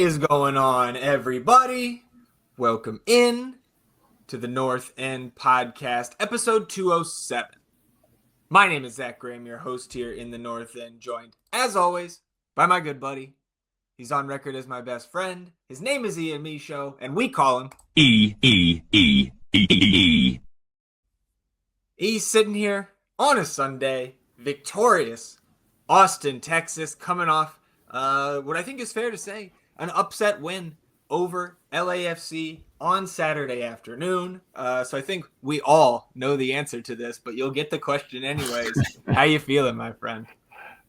is going on, everybody? Welcome in to the North End Podcast, episode 207. My name is Zach Graham, your host here in the North End, joined, as always, by my good buddy. He's on record as my best friend. His name is Ian Michaud, and we call him E. He's sitting here on a Sunday, victorious, Austin, Texas, coming off what I think is fair to say, an upset win over LAFC on Saturday afternoon. So I think we all know the answer to this, but you'll get the question anyways. How you feeling, my friend?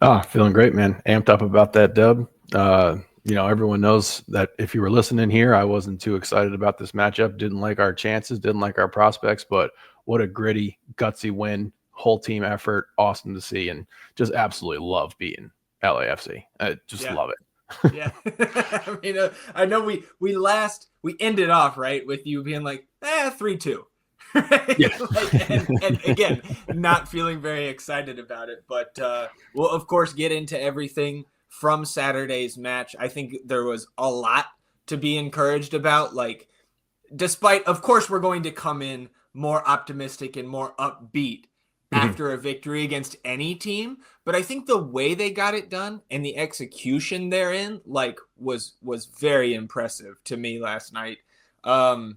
Oh, feeling great, man. Amped up about that dub. Everyone knows that if you were listening here, I wasn't too excited about this matchup. Didn't like our chances, didn't like our prospects, but what a gritty, gutsy win. Whole team effort, awesome to see, and just absolutely love beating LAFC. I just love it. Yeah. I mean, I know we ended off, right, with you being like, 3-2. Right? Yeah. and again, not feeling very excited about it. But we'll, of course, get into everything from Saturday's match. I think there was a lot to be encouraged about. Like, despite, of course, we're going to come in more optimistic and more upbeat after a victory against any team, but I think the way they got it done and the execution therein, was very impressive to me last night. So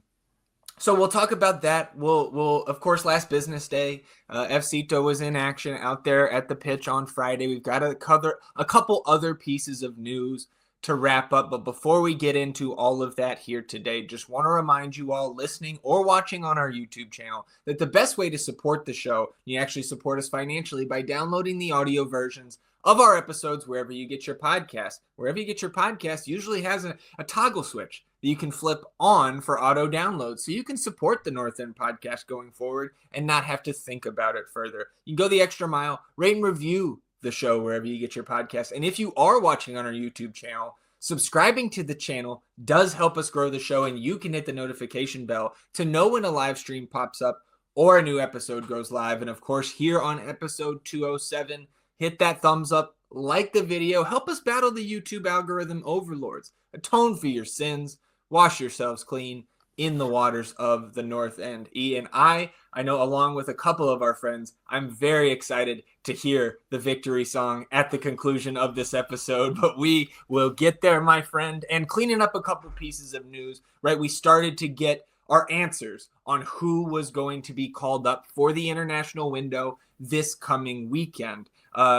we'll talk about that. We'll of course, last business day, FCito was in action out there at the pitch on Friday. We've got to cover a couple other pieces of news to wrap up. But before we get into all of that here today, just want to remind you all listening or watching on our YouTube channel that the best way to support the show, you actually support us financially by downloading the audio versions of our episodes wherever you get your podcast. Wherever you get your podcast usually has a toggle switch that you can flip on for auto download, so you can support the North End Podcast going forward and not have to think about it further. You can go the extra mile, rate and review the show wherever you get your podcast. And if you are watching on our YouTube channel, subscribing to the channel does help us grow the show, and you can hit the notification bell to know when a live stream pops up or a new episode goes live. And of course, here on episode 207, hit that thumbs up, like the video, help us battle the YouTube algorithm overlords, atone for your sins, wash yourselves clean in the waters of the North End. And I know, along with a couple of our friends, I'm very excited to hear the victory song at the conclusion of this episode, but we will get there, my friend. And cleaning up a couple pieces of news, right? We started to get our answers on who was going to be called up for the international window this coming weekend.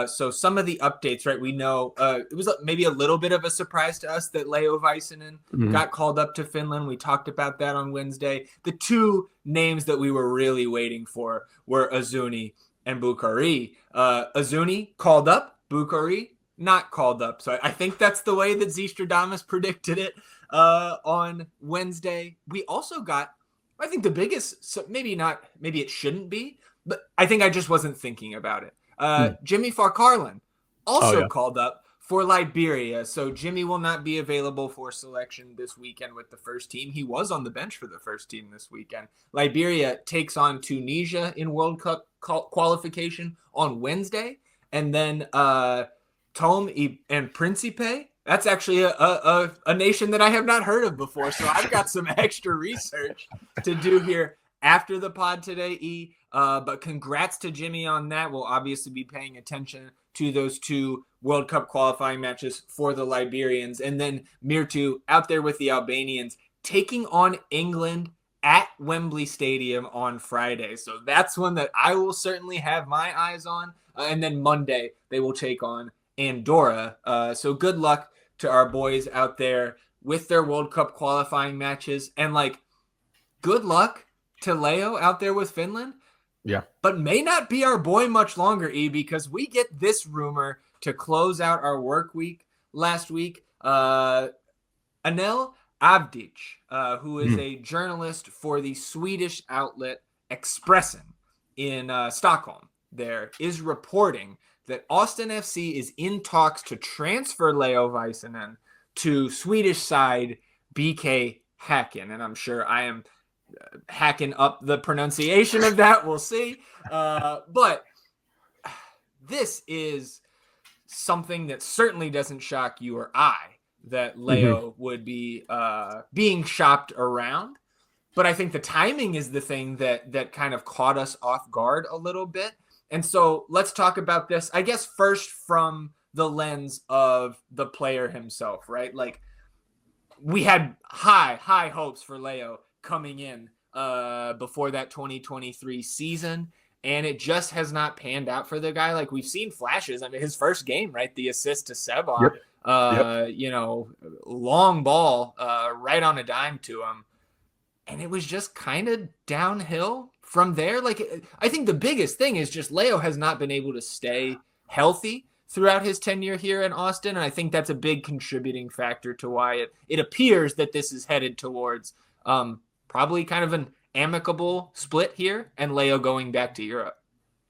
So some of the updates, right? We know it was maybe a little bit of a surprise to us that Leo Väisänen got called up to Finland. We talked about that on Wednesday. The two names that we were really waiting for were Azuni and Bukhari. Azuni called up, Bukhari not called up. So I think that's the way that Zstradamus predicted it on Wednesday. We also got, I think, the biggest, so maybe it shouldn't be, but I think I just wasn't thinking about it. Jimmy Farcarlin also called up for Liberia. So Jimmy will not be available for selection this weekend with the first team. He was on the bench for the first team this weekend. Liberia takes on Tunisia in World Cup qualification on Wednesday. And then Tom and Principe, that's actually a nation that I have not heard of before. So I've got some extra research to do here after the pod today, but congrats to Jimmy on that. We'll obviously be paying attention to those two World Cup qualifying matches for the Liberians. And then Mirtu out there with the Albanians taking on England at Wembley Stadium on Friday. So that's one that I will certainly have my eyes on. And then Monday, they will take on Andorra. So good luck to our boys out there with their World Cup qualifying matches. And good luck to Leo out there with Finland. Yeah. But may not be our boy much longer, because we get this rumor to close out our work week last week. Anel Avdic, who is a journalist for the Swedish outlet Expressen in Stockholm, there is reporting that Austin FC is in talks to transfer Leo Väisänen to Swedish side BK Häcken. And I'm sure I am hacking up the pronunciation of that. We'll see. But this is something that certainly doesn't shock you or I, that Leo would be being shopped around. But I think the timing is the thing that kind of caught us off guard a little bit. And so let's talk about this, I guess, first from the lens of the player himself, right? Like, we had high hopes for Leo coming in before that 2023 season, and it just has not panned out for the guy. Like, we've seen flashes. I mean, his first game, right? The assist to Seba, long ball right on a dime to him. And it was just kind of downhill from there. Like, I think the biggest thing is just Leo has not been able to stay healthy throughout his tenure here in Austin. And I think that's a big contributing factor to why it appears that this is headed towards probably kind of an amicable split here and Leo going back to Europe.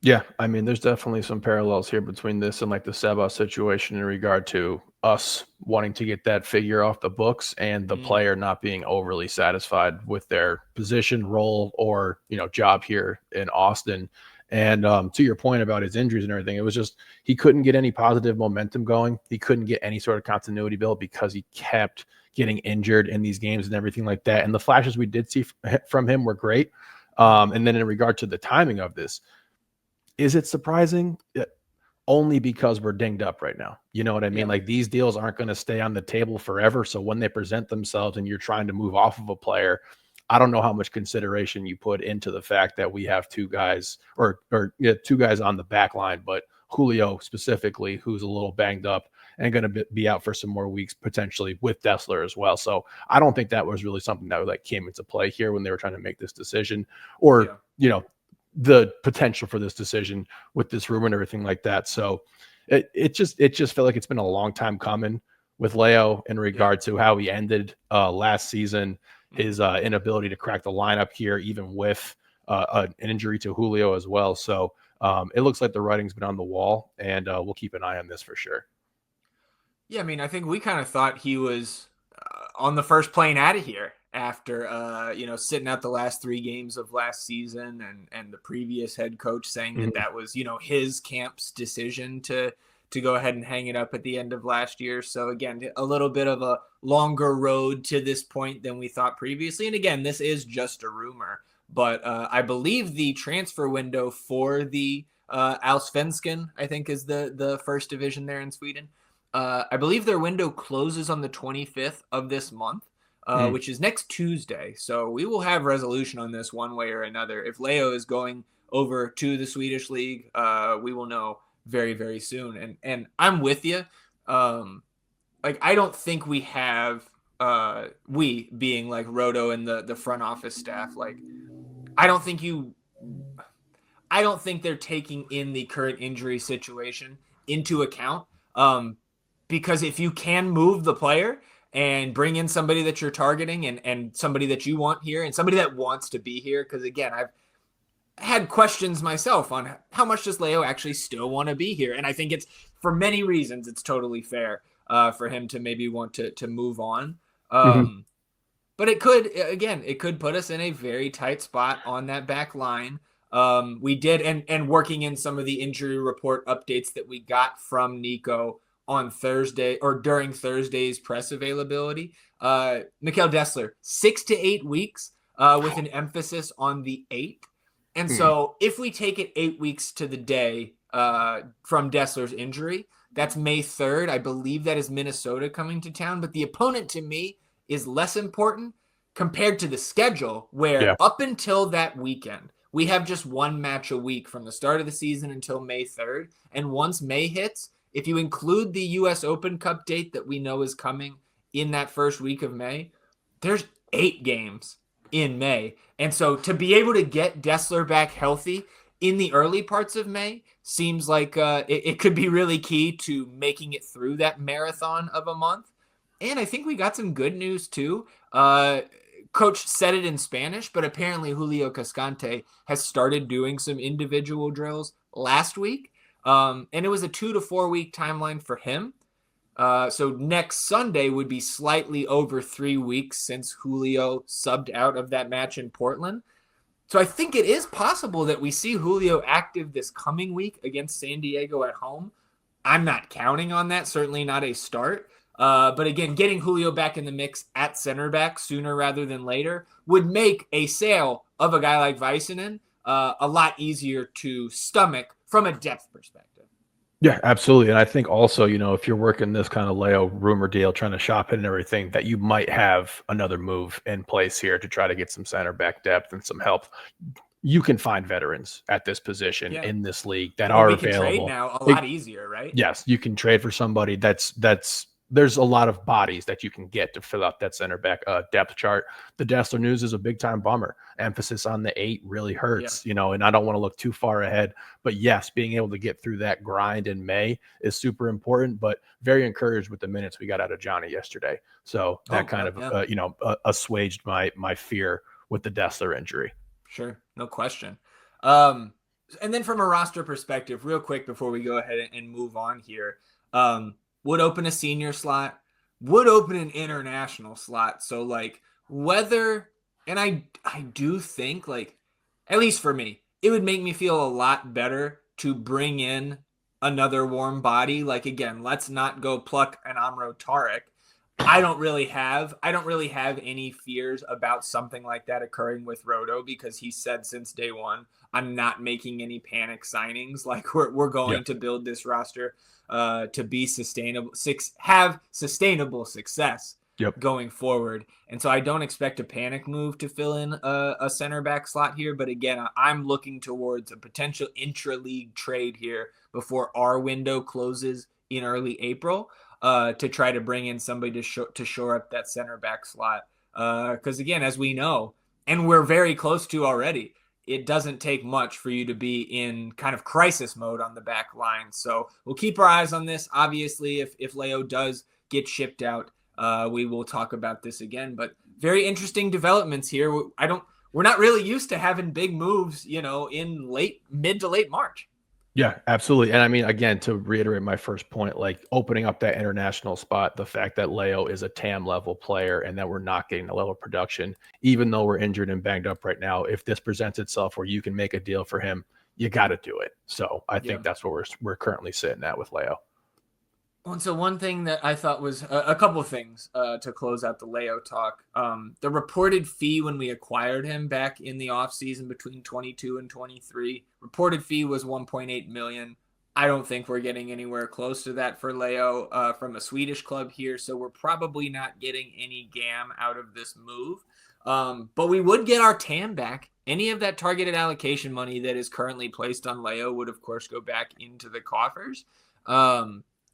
Yeah, I mean, there's definitely some parallels here between this and like the Seba situation in regard to us wanting to get that figure off the books and the player not being overly satisfied with their position, role, or, job here in Austin. And to your point about his injuries and everything, it was just he couldn't get any positive momentum going. He couldn't get any sort of continuity built because he kept getting injured in these games and everything like that. And the flashes we did see from him were great. And then in regard to the timing of this, is it surprising? Only because we're dinged up right now. You know what I mean? Yeah. Like, these deals aren't going to stay on the table forever. So when they present themselves and you're trying to move off of a player, I don't know how much consideration you put into the fact that we have two guys or two guys on the back line, but Julio specifically, who's a little banged up and going to be out for some more weeks, potentially with Dessler as well. So I don't think that was really something that came into play here when they were trying to make this decision, or, the potential for this decision with this rumor and everything like that. So it just felt like it's been a long time coming with Leo in regard to how he ended last season, his inability to crack the lineup here, even with an injury to Julio as well. So it looks like the writing's been on the wall, and we'll keep an eye on this for sure. Yeah, I mean, I think we kind of thought he was on the first plane out of here after, sitting out the last 3 games of last season, and the previous head coach saying that was, his camp's decision to go ahead and hang it up at the end of last year. So again, a little bit of a longer road to this point than we thought previously. And again, this is just a rumor, but I believe the transfer window for the Allsvenskan, I think, is the first division there in Sweden. I believe their window closes on the 25th of this month. Which is next Tuesday. So we will have resolution on this one way or another. If Leo is going over to the Swedish league, we will know very, very soon. And I'm with you. I don't think we have, we being like Roto and the front office staff, like, I don't think they're taking in the current injury situation into account. Because if you can move the player and bring in somebody that you're targeting and somebody that you want here and somebody that wants to be here. Because again, I've had questions myself on how much does Leo actually still want to be here. And I think it's, for many reasons, it's totally fair for him to maybe want to move on. But it could put us in a very tight spot on that back line. We did, and working in some of the injury report updates that we got from Nico on Thursday or during Thursday's press availability, Mikkel Dessler, 6 to 8 weeks with an emphasis on the 8th. And so if we take it 8 weeks to the day from Dessler's injury, that's May 3rd. I believe that is Minnesota coming to town. But the opponent to me is less important compared to the schedule, where up until that weekend, we have just one match a week from the start of the season until May 3rd. And once May hits, if you include the U.S. Open Cup date that we know is coming in that first week of May, there's 8 games in May. And so to be able to get Dessler back healthy in the early parts of May seems like it could be really key to making it through that marathon of a month. And I think we got some good news too. Coach said it in Spanish, but apparently Julio Cascante has started doing some individual drills last week. And it was a 2 to 4 week timeline for him. So next Sunday would be slightly over 3 weeks since Julio subbed out of that match in Portland. So I think it is possible that we see Julio active this coming week against San Diego at home. I'm not counting on that, certainly not a start. But again, getting Julio back in the mix at center back sooner rather than later would make a sale of a guy like Väisänen a lot easier to stomach from a depth perspective. Yeah, absolutely. And I think also, if you're working this kind of Leo rumor deal, trying to shop it and everything, that you might have another move in place here to try to get some center back depth and some help. You can find veterans at this position in this league that are we can available. Trade now a lot easier, right? Yes, you can trade for somebody there's a lot of bodies that you can get to fill out that center back depth chart. The Dessler news is a big time bummer. Emphasis on the 8 really hurts, and I don't want to look too far ahead, but yes, being able to get through that grind in May is super important, but very encouraged with the minutes we got out of Johnny yesterday. So that assuaged my fear with the Dessler injury. Sure. No question. And then from a roster perspective, real quick before we go ahead and move on here, would open a senior slot, would open an international slot. So like whether, and I do think like, at least for me, it would make me feel a lot better to bring in another warm body. Like, again, let's not go pluck an Amro Tarek. I don't really have any fears about something like that occurring with Roto, because he said since day one, I'm not making any panic signings. Like we're going to build this roster to be sustainable, have sustainable success going forward. And so I don't expect a panic move to fill in a center back slot here. But again, I'm looking towards a potential intra-league trade here before our window closes in early April. To try to bring in somebody to shore up that center back slot. Because again, as we know, and we're very close to already, it doesn't take much for you to be in kind of crisis mode on the back line. So we'll keep our eyes on this. Obviously, if Leo does get shipped out, we will talk about this again. But very interesting developments here. We're not really used to having big moves, in mid to late March. Yeah, absolutely. And I mean, again, to reiterate my first point, like opening up that international spot, the fact that Leo is a TAM level player and that we're not getting the level of production, even though we're injured and banged up right now, if this presents itself where you can make a deal for him, you got to do it. So I think that's where we're currently sitting at with Leo. And so one thing that I thought was a couple of things to close out the Leo talk. The reported fee when we acquired him back in the offseason between 22 and 23, reported fee was 1.8 million. I don't think we're getting anywhere close to that for Leo from a Swedish club here. So we're probably not getting any GAM out of this move. But we would get our TAM back. Any of that targeted allocation money that is currently placed on Leo would, of course, go back into the coffers.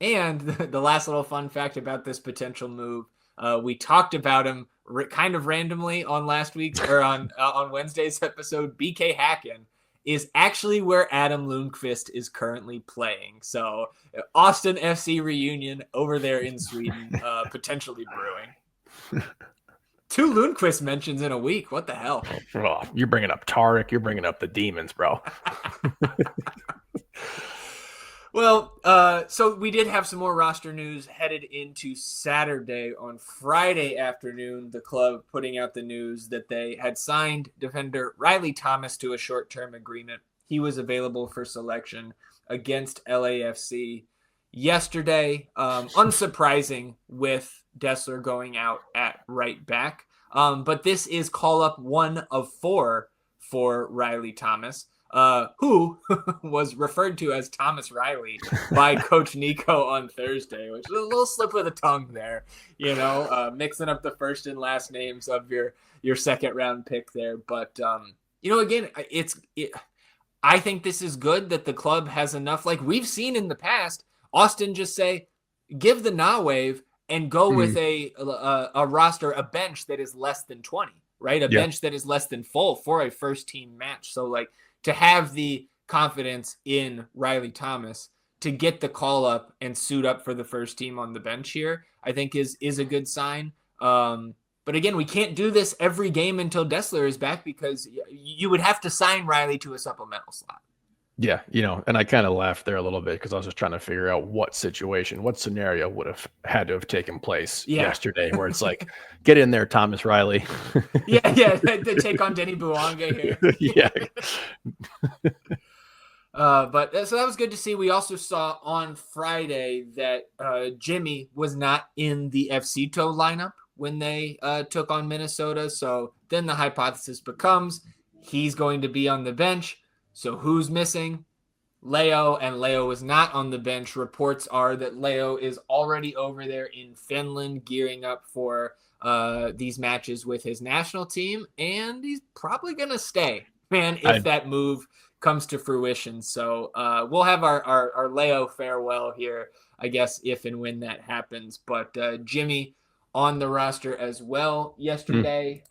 And the last little fun fact about this potential move, we talked about him kind of randomly on last week's or on Wednesday's episode. BK Häcken is actually where Adam Lundqvist is currently playing. So Austin FC reunion over there in Sweden, potentially brewing. 2 Lundqvist mentions in a week. What the hell? Oh, you're bringing up Tarek. You're bringing up the demons, bro. Well, so we did have some more roster news headed into Saturday. On Friday afternoon, the club putting out the news that they had signed defender Riley Thomas to a short-term agreement. He was available for selection against LAFC yesterday. Unsurprising with Dessler going out at right back. But this is call-up 1 of 4 for Riley Thomas. Who was referred to as Thomas Riley by Coach Nico on Thursday, which is a little slip of the tongue there, mixing up the first and last names of your second round pick there. But, again, I think this is good that the club has enough, like we've seen in the past, Austin just say, give the nah wave and go with a roster, a bench that is less than 20, right? A bench that is less than full for a first team match. So like, to have the confidence in Riley Thomas to get the call up and suit up for the first team on the bench here, I think is a good sign. But again, we can't do this every game until Dessler is back, because you would have to sign Riley to a supplemental slot. Yeah, and I kind of laughed there a little bit because I was just trying to figure out what scenario would have had to have taken place yesterday, where it's like, get in there, Thomas Riley. to take on Denny Buanga here. But so that was good to see. We also saw on Friday that Jimmy was not in the FCTO lineup when they took on Minnesota. So then the hypothesis becomes he's going to be on the bench. So who's missing? Leo, and Leo was not on the bench. Reports are that Leo is already over there in Finland gearing up for these matches with his national team, and he's probably going to stay, man, if that move comes to fruition. So we'll have our Leo farewell here, I guess, if and when that happens. But Jimmy on the roster as well yesterday.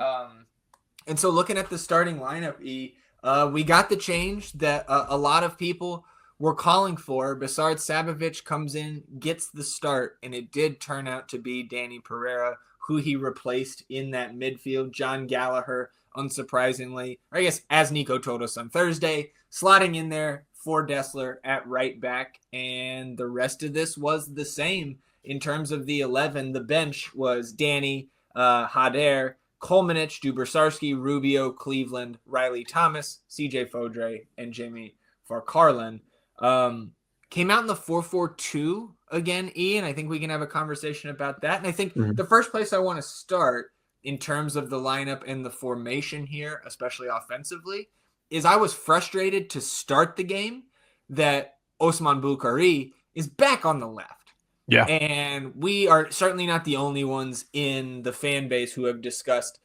And so looking at the starting lineup, we got the change that a lot of people were calling for. Besard Sabovic comes in, gets the start, and it did turn out to be Dani Pereira, who he replaced in that midfield. John Gallagher, unsurprisingly, or I guess as Nico told us on Thursday, slotting in there for Dessler at right back. And the rest of this was the same in terms of the 11. The bench was Danny, Hader, Kolmanich, Dubersarski, Rubio, Cleveland, Riley Thomas, CJ Fodre, and Jamie Farkarlin. Came out in the 4-4-2 again, Ian. I think we can have a conversation about that. And I think the first place I want to start in terms of the lineup and the formation here, especially offensively, is I was frustrated to start the game that Osman Bukhari is back on the left. Yeah. And we are certainly not the only ones in the fan base who have discussed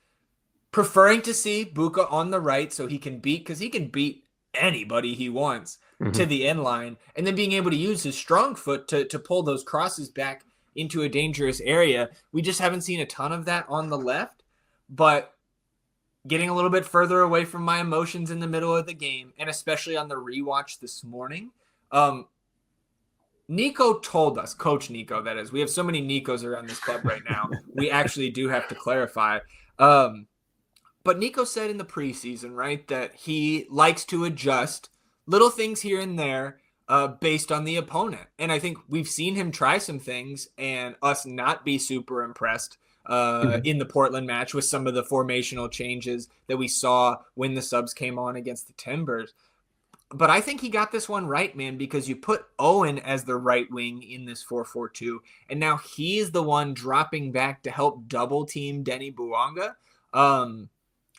preferring to see Buka on the right so he can beat, because he can beat anybody he wants to the end line, and then being able to use his strong foot to pull those crosses back into a dangerous area. We just haven't seen a ton of that on the left, but getting a little bit further away from my emotions in the middle of the game, and especially on the rewatch this morning, Nico told us, Coach Nico, that is, we have so many Nicos around this club right now. We actually do have to clarify. But Nico said in the preseason, right, that he likes to adjust little things here and there based on the opponent. And I think we've seen him try some things and us not be super impressed in the Portland match with some of the formational changes that we saw when the subs came on against the Timbers. But I think he got this one right, man, because you put Owen as the right wing in this 4-4-2, and now he's the one dropping back to help double team Denny Bouanga.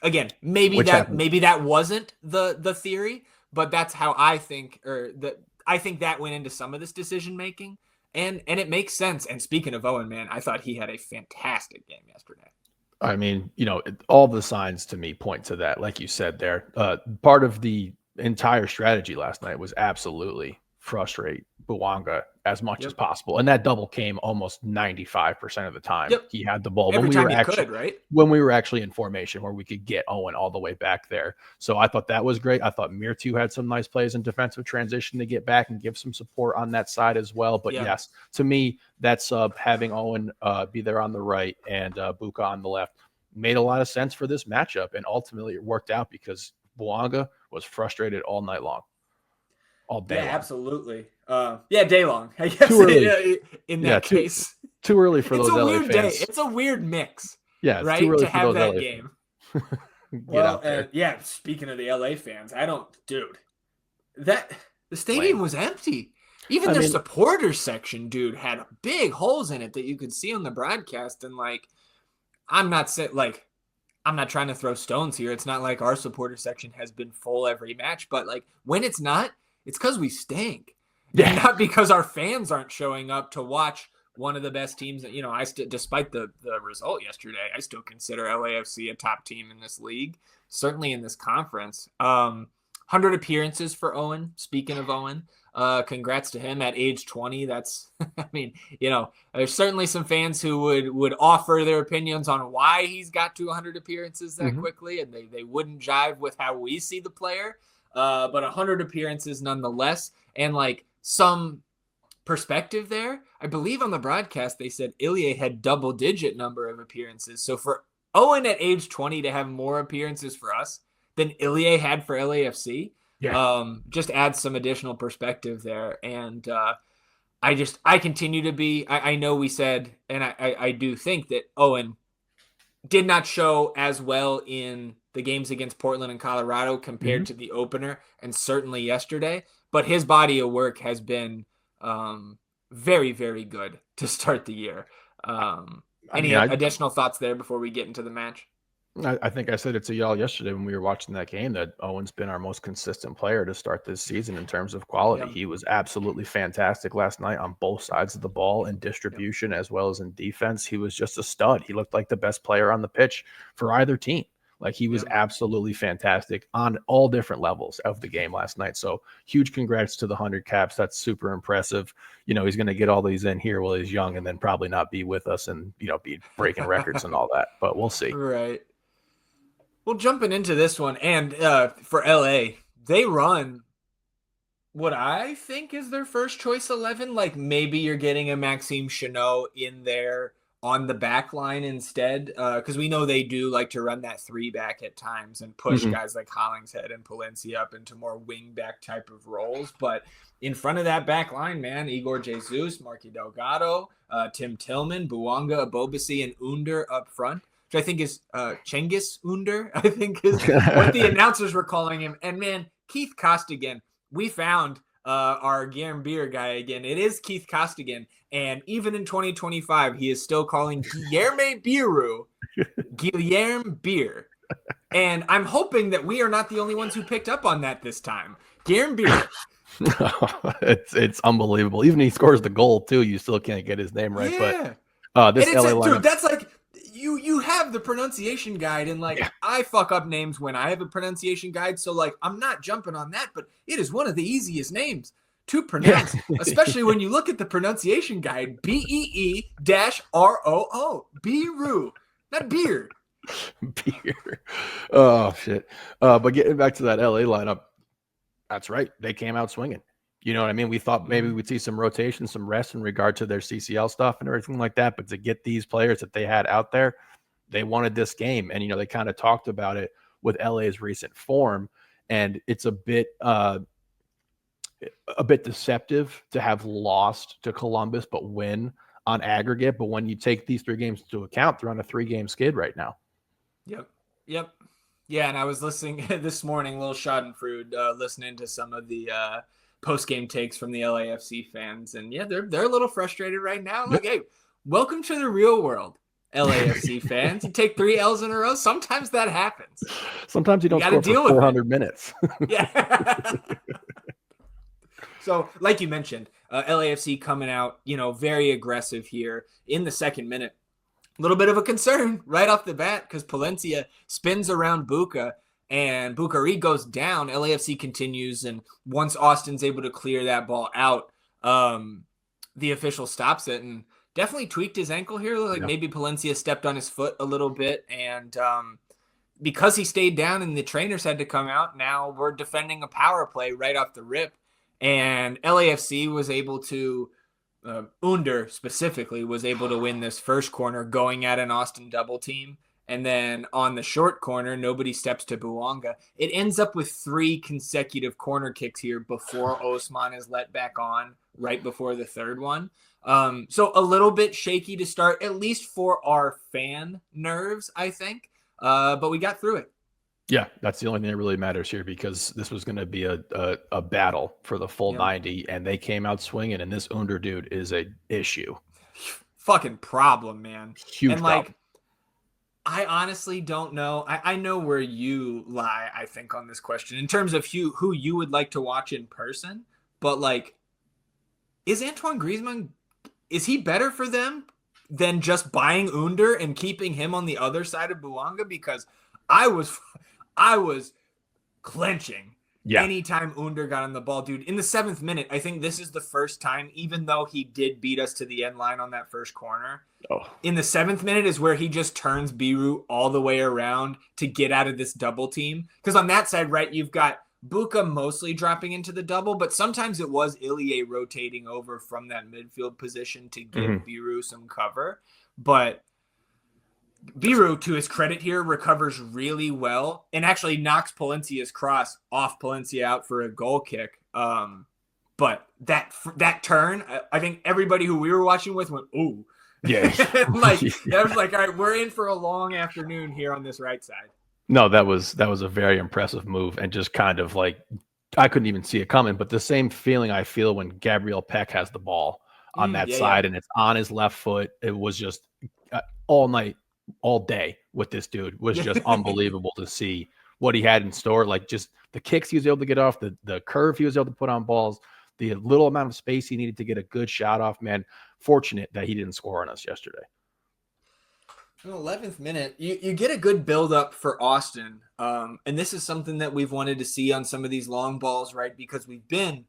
Again, maybe that wasn't the theory, but that's how I think, I think that went into some of this decision making, and it makes sense. And speaking of Owen, man, I thought he had a fantastic game yesterday. I mean, all the signs to me point to that, like you said there. Part of the entire strategy last night was absolutely frustrate Bouanga as much as possible, and that double came almost 95% of the time. He had the ball when we were actually in formation where we could get Owen all the way back there. So I thought that was great. I thought Mirtu had some nice plays in defensive transition to get back and give some support on that side as well. But yes, to me, that sub, having Owen be there on the right and Buka on the left, made a lot of sense for this matchup, and ultimately it worked out because Bouanga was frustrated all night long. All day long. Absolutely. Day long, I guess. Too early. In that case. Too early for those LA fans. Day. It's a weird mix. Yeah, right? Too early to for have those that LA game. Well, speaking of the LA fans, the stadium was empty. Even their supporters section, dude, had big holes in it that you could see on the broadcast. And I'm not trying to throw stones here. It's not like our supporter section has been full every match, but when it's not, it's because we stink. Yeah. And not because our fans aren't showing up to watch one of the best teams. That, despite the result yesterday, I still consider LAFC a top team in this league, certainly in this conference. 100 appearances for Owen. Speaking of Owen, congrats to him at age 20. That's, there's certainly some fans who would offer their opinions on why he's got to 100 appearances that quickly, and they wouldn't jive with how we see the player. But 100 appearances nonetheless, and some perspective there. I believe on the broadcast they said Ilie had double-digit number of appearances. So for Owen at age 20 to have more appearances for us than Ilie had for LAFC, just adds some additional perspective there. And I continue to be, I know we said, and I do think that Owen did not show as well in the games against Portland and Colorado compared to the opener, and certainly yesterday. but his body of work has been very, very good to start the year. Any additional thoughts there before we get into the match? I think I said it to y'all yesterday when we were watching that game that Owen's been our most consistent player to start this season in terms of quality. Yep. He was absolutely fantastic last night on both sides of the ball in distribution as well as in defense. He was just a stud. He looked like the best player on the pitch for either team. Like he was absolutely fantastic on all different levels of the game last night. So huge congrats to the 100 caps. That's super impressive. He's going to get all these in here while he's young and then probably not be with us and, be breaking records and all that, but we'll see. Right. Well, jumping into this one, and for LA, they run what I think is their first choice 11. Like maybe you're getting a Maxime Chanot in there on the back line instead, because we know they do like to run that 3-back at times and push guys like Hollingshead and Palencia up into more wing-back type of roles. But in front of that back line, man, Igor Jesus, Marky Delgado, Tim Tillman, Buanga, Abobasi, and Under up front. I think is Cengiz Under, I think is what the announcers were calling him. And man, Keith Costigan, we found our Guilherme Beer guy again. It is Keith Costigan. And even in 2025, he is still calling Guilherme Biru Guilherme Beer. And I'm hoping that we are not the only ones who picked up on that this time. Guilherme Beer. It's unbelievable. Even he scores the goal too, you still can't get his name right. Yeah. But this LA lineup, dude, that's like you have the pronunciation guide, and like I fuck up names when I have a pronunciation guide, so like I'm not jumping on that, but it is one of the easiest names to pronounce, especially when you look at the pronunciation guide. BEE-ROO, Biru, not beer. Beer. Oh shit. But getting back to that LA lineup, that's right. They came out swinging. You know what I mean? We thought maybe we'd see some rotation, some rest in regard to their CCL stuff and everything like that. But to get these players that they had out there, they wanted this game. And, they kind of talked about it with LA's recent form. And it's a bit deceptive to have lost to Columbus, but win on aggregate. But when you take these 3 games into account, they're on a 3-game skid right now. Yep. Yeah, and I was listening this morning, little schadenfreude, listening to some of the post-game takes from the LAFC fans, and yeah, they're a little frustrated right now. Like, hey, welcome to the real world, LAFC fans. You take 3 L's in a row. Sometimes that happens. Sometimes you don't score for 400 minutes. Yeah. So, like you mentioned, LAFC coming out, very aggressive here in the second minute. A little bit of a concern right off the bat because Palencia spins around Buca and Bucari goes down. LAFC continues, and once Austin's able to clear that ball out, the official stops it and definitely tweaked his ankle here. Like maybe Palencia stepped on his foot a little bit, and because he stayed down and the trainers had to come out, now we're defending a power play right off the rip, and LAFC was able to Under specifically was able to win this first corner going at an Austin double team. And then on the short corner, nobody steps to Buanga. It ends up with 3 consecutive corner kicks here before Osman is let back on right before the third one. So a little bit shaky to start, at least for our fan nerves, I think. But we got through it. Yeah, that's the only thing that really matters here because this was going to be a battle for the full 90, and they came out swinging, and this Under dude is a issue. Fucking problem, man. Huge and problem. I honestly don't know. I know where you lie, I think, on this question in terms of who you would like to watch in person. But, like, is Antoine Griezmann, is he better for them than just buying Under and keeping him on the other side of Buanga? Because I was clenching anytime Under got on the ball. Dude, in the 7th minute, I think this is the first time, even though he did beat us to the end line on that first corner, in the 7th minute is where he just turns Biru all the way around to get out of this double team. Because on that side, right, you've got Buca mostly dropping into the double, but sometimes it was Ilie rotating over from that midfield position to give Biru some cover. But Biru, to his credit here, recovers really well and actually knocks Palencia's cross off Palencia out for a goal kick. But that turn, I think everybody who we were watching with went, ooh. Yeah. I was like, all right, we're in for a long afternoon here on this right side. No, that was a very impressive move and just kind of like I couldn't even see it coming, but the same feeling I feel when Gabriel Peck has the ball on that side and it's on his left foot. It was just all night, all day with this dude was just unbelievable to see what he had in store. Like just the kicks he was able to get off, the curve he was able to put on balls, the little amount of space he needed to get a good shot off, man. Fortunate that he didn't score on us yesterday. 11th minute, you get a good build up for Austin. And this is something that we've wanted to see on some of these long balls, right? Because we've been,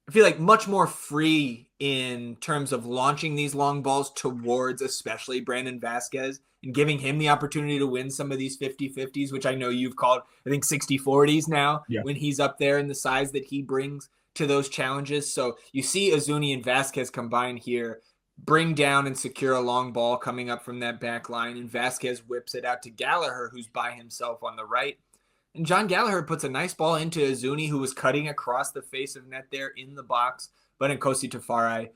I feel like, much more free in terms of launching these long balls towards especially Brandon Vasquez and giving him the opportunity to win some of these 50-50s, which I know you've called, I think, 60-40s now when he's up there in the size that he brings to those challenges. So you see Azuni and Vasquez combine here, bring down and secure a long ball coming up from that back line, and Vasquez whips it out to Gallagher, who's by himself on the right. And John Gallagher puts a nice ball into Azuni, who was cutting across the face of net there in the box, but Nkosi Tafari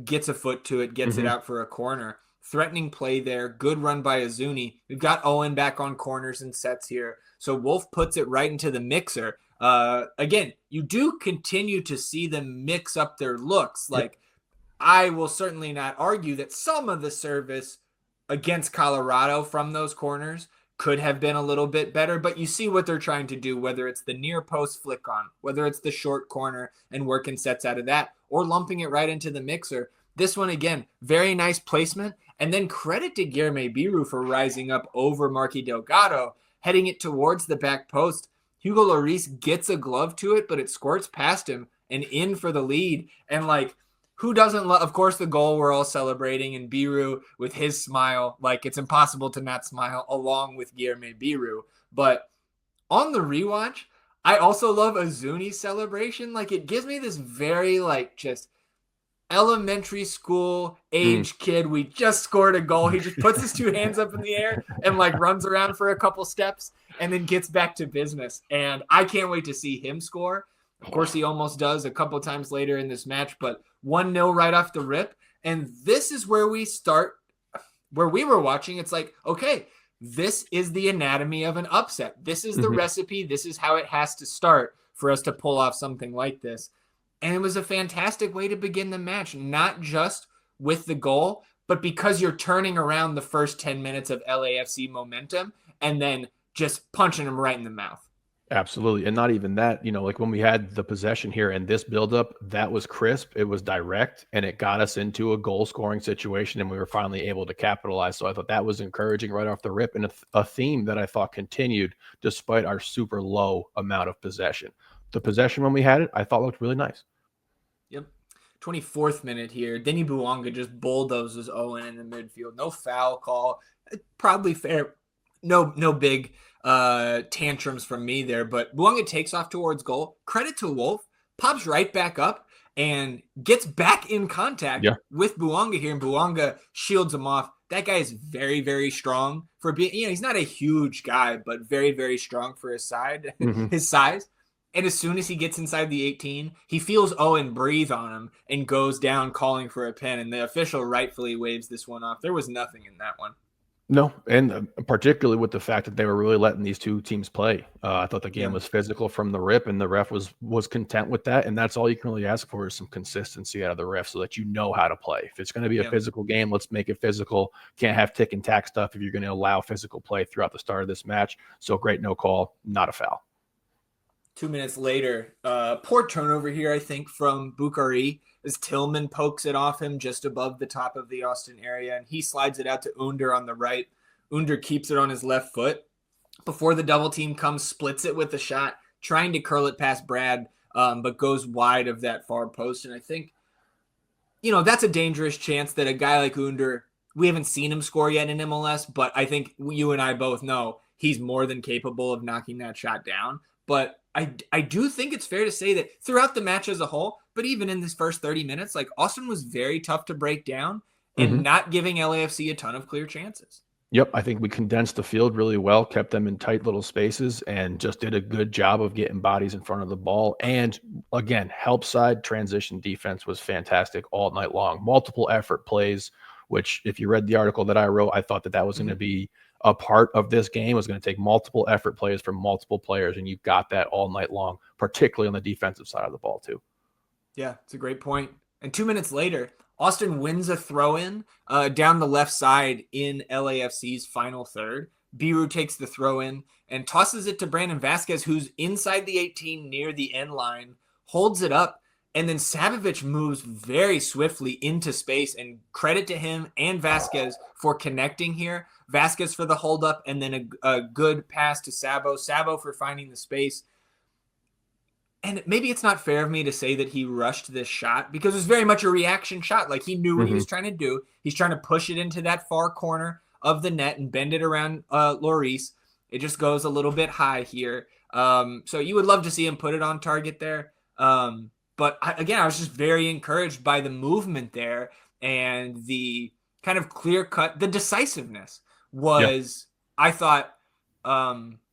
gets a foot to it, gets it out for a corner. Threatening play there, good run by Azuni. We've got Owen back on corners and sets here, so Wolf puts it right into the mixer. Again, you do continue to see them mix up their looks, like I will certainly not argue that some of the service against Colorado from those corners could have been a little bit better, but you see what they're trying to do, whether it's the near post flick on, whether it's the short corner and working sets out of that, or lumping it right into the mixer. This one, again, very nice placement. And then credit to Guilherme Biru for rising up over Marky Delgado, heading it towards the back post. Hugo Lloris gets a glove to it, but it squirts past him and in for the lead. And like, who doesn't love, of course, the goal we're all celebrating, and Biru with his smile, like it's impossible to not smile along with Guilherme Biru. But on the rewatch, I also love Azuni's celebration. Like it gives me this very like just elementary school age kid. We just scored a goal. He just puts his two hands up in the air and like runs around for a couple steps and then gets back to business. And I can't wait to see him score. Of course, he almost does a couple times later in this match, but 1-0 right off the rip. And this is where we start, where we were watching. It's like, okay, this is the anatomy of an upset. This is the recipe. This is how it has to start for us to pull off something like this. And it was a fantastic way to begin the match, not just with the goal, but because you're turning around the first 10 minutes of LAFC momentum and then just punching them right in the mouth. Absolutely. And not even that, you know, like when we had the possession here and this buildup, that was crisp. It was direct and it got us into a goal scoring situation and we were finally able to capitalize. So I thought that was encouraging right off the rip and a theme that I thought continued despite our super low amount of possession. The possession when we had it, I thought looked really nice. Yep. 24th minute here. Denny Bouanga just bulldozes Owen in the midfield. No foul call. Probably fair. No big tantrums from me there, but Bouanga takes off towards goal. Credit to Wolf, pops right back up and gets back in contact with Bouanga here, and Bouanga shields him off. That guy is very, very strong for being, you know, he's not a huge guy, but very, very strong for his side, his size. And as soon as he gets inside the 18, he feels Owen breathe on him and goes down calling for a pen, and the official rightfully waves this one off. There was nothing in that one. No, and particularly with the fact that they were really letting these two teams play. I thought the game was physical from the rip, and the ref was content with that. And that's all you can really ask for is some consistency out of the ref so that you know how to play. If it's going to be a physical game, let's make it physical. Can't have tick and tack stuff if you're going to allow physical play throughout the start of this match. So great no call, not a foul. 2 minutes later, poor turnover here, I think, from Bukhari as Tillman pokes it off him just above the top of the Austin area, and he slides it out to Under on the right. Under keeps it on his left foot. Before the double team comes, splits it with a shot, trying to curl it past Brad, but goes wide of that far post. And I think, you know, that's a dangerous chance that a guy like Under, we haven't seen him score yet in MLS, but I think you and I both know he's more than capable of knocking that shot down. But I do think it's fair to say that throughout the match as a whole, but even in this first 30 minutes, like Austin was very tough to break down and not giving LAFC a ton of clear chances. Yep, I think we condensed the field really well, kept them in tight little spaces, and just did a good job of getting bodies in front of the ball. And again, help side transition defense was fantastic all night long. Multiple effort plays, which if you read the article that I wrote, I thought that was going to be a part of this game was going to take multiple effort plays from multiple players, and you've got that all night long, particularly on the defensive side of the ball too. Yeah, it's a great point. And 2 minutes later, Austin wins a throw-in down the left side in LAFC's final third. Biru takes the throw-in and tosses it to Brandon Vasquez, who's inside the 18 near the end line, holds it up, and then Sabovic moves very swiftly into space, and credit to him and Vasquez for connecting here. Vasquez for the hold-up, and then a good pass to Sabo. Sabo for finding the space. And maybe it's not fair of me to say that he rushed this shot because it was very much a reaction shot. Like, he knew what he was trying to do. He's trying to push it into that far corner of the net and bend it around Lloris. It just goes a little bit high here. So you would love to see him put it on target there. But I was just very encouraged by the movement there and the kind of clear cut. The decisiveness was, I thought,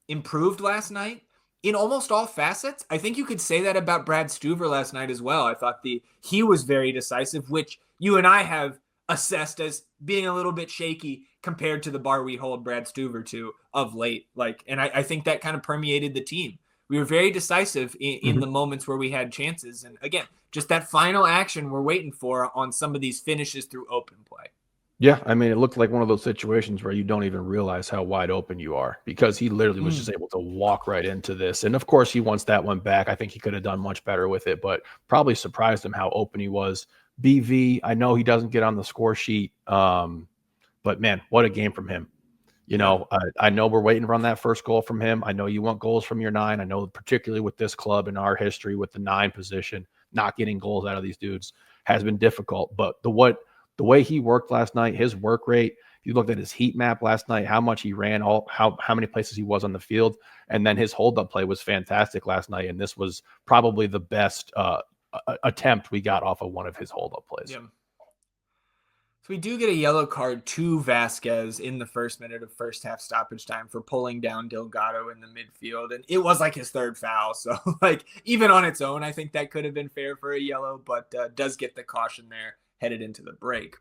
improved last night. In almost all facets. I think you could say that about Brad Stuver last night as well. I thought he was very decisive, which you and I have assessed as being a little bit shaky compared to the bar we hold Brad Stuver to of late. And I think that kind of permeated the team. We were very decisive in the moments where we had chances. And again, just that final action we're waiting for on some of these finishes through open play. Yeah, I mean, it looked like one of those situations where you don't even realize how wide open you are because he literally was just able to walk right into this. And of course, he wants that one back. I think he could have done much better with it, but probably surprised him how open he was. BV, I know he doesn't get on the score sheet, but man, what a game from him. You know, I know we're waiting on that first goal from him. I know you want goals from your 9. I know particularly with this club in our history with the 9 position, not getting goals out of these dudes has been difficult. But the way he worked last night, his work rate, you looked at his heat map last night, how much he ran, how many places he was on the field, and then his hold-up play was fantastic last night, and this was probably the best attempt we got off of one of his hold-up plays. Yeah. So we do get a yellow card to Vasquez in the first minute of first half stoppage time for pulling down Delgado in the midfield, and it was like his third foul, so even on its own, I think that could have been fair for a yellow, but does get the caution there headed into the break.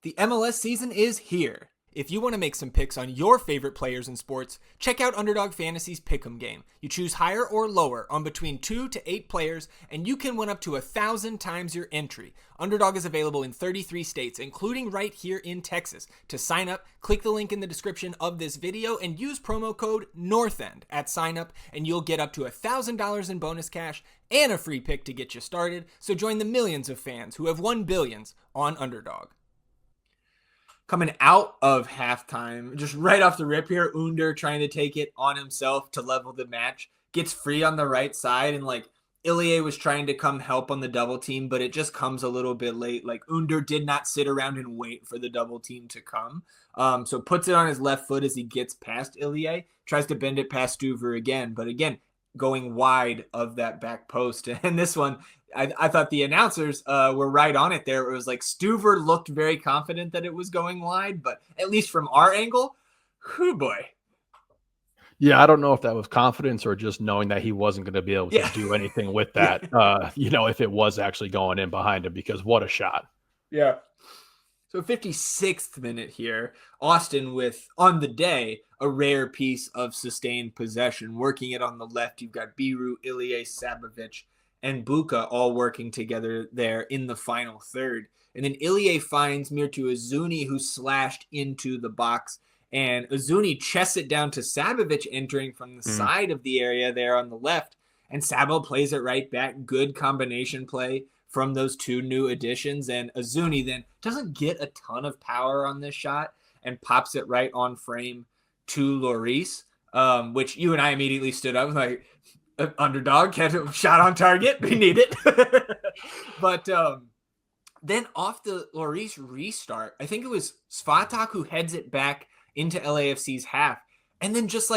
The MLS season is here. If you want to make some picks on your favorite players in sports, check out Underdog Fantasy's Pick'em game. You choose higher or lower on between 2 to 8 players, and you can win up to 1,000 times your entry. Underdog is available in 33 states, including right here in Texas. To sign up, click the link in the description of this video and use promo code NORTHEND at sign up, and you'll get up to $1,000 in bonus cash and a free pick to get you started. So join the millions of fans who have won billions on Underdog. Coming out of halftime, just right off the rip here, Under trying to take it on himself to level the match, gets free on the right side, and Ilie was trying to come help on the double team, but it just comes a little bit late. Under did not sit around and wait for the double team to come. So puts it on his left foot as he gets past Ilie, tries to bend it past Stuver again, but again, going wide of that back post. And this one, I thought the announcers were right on it there. It was Stuver looked very confident that it was going wide, but at least from our angle, whoo boy. Yeah, I don't know if that was confidence or just knowing that he wasn't going to be able to do anything with that, if it was actually going in behind him, because what a shot. Yeah. So 56th minute here, Austin with, on the day, a rare piece of sustained possession. Working it on the left, you've got Biru, Ilie, Sabovic, and Buka all working together there in the final third. And then Ilie finds Mirtu Azuni, who slashed into the box. And Azuni chests it down to Sabovic entering from the side of the area there on the left. And Sabo plays it right back. Good combination play from those two new additions. And Azuni then doesn't get a ton of power on this shot and pops it right on frame to Lloris, which you and I immediately stood up Underdog, catch a shot on target. We need it. But then off the Lloris restart, I think it was Svatak who heads it back into LAFC's half. And then just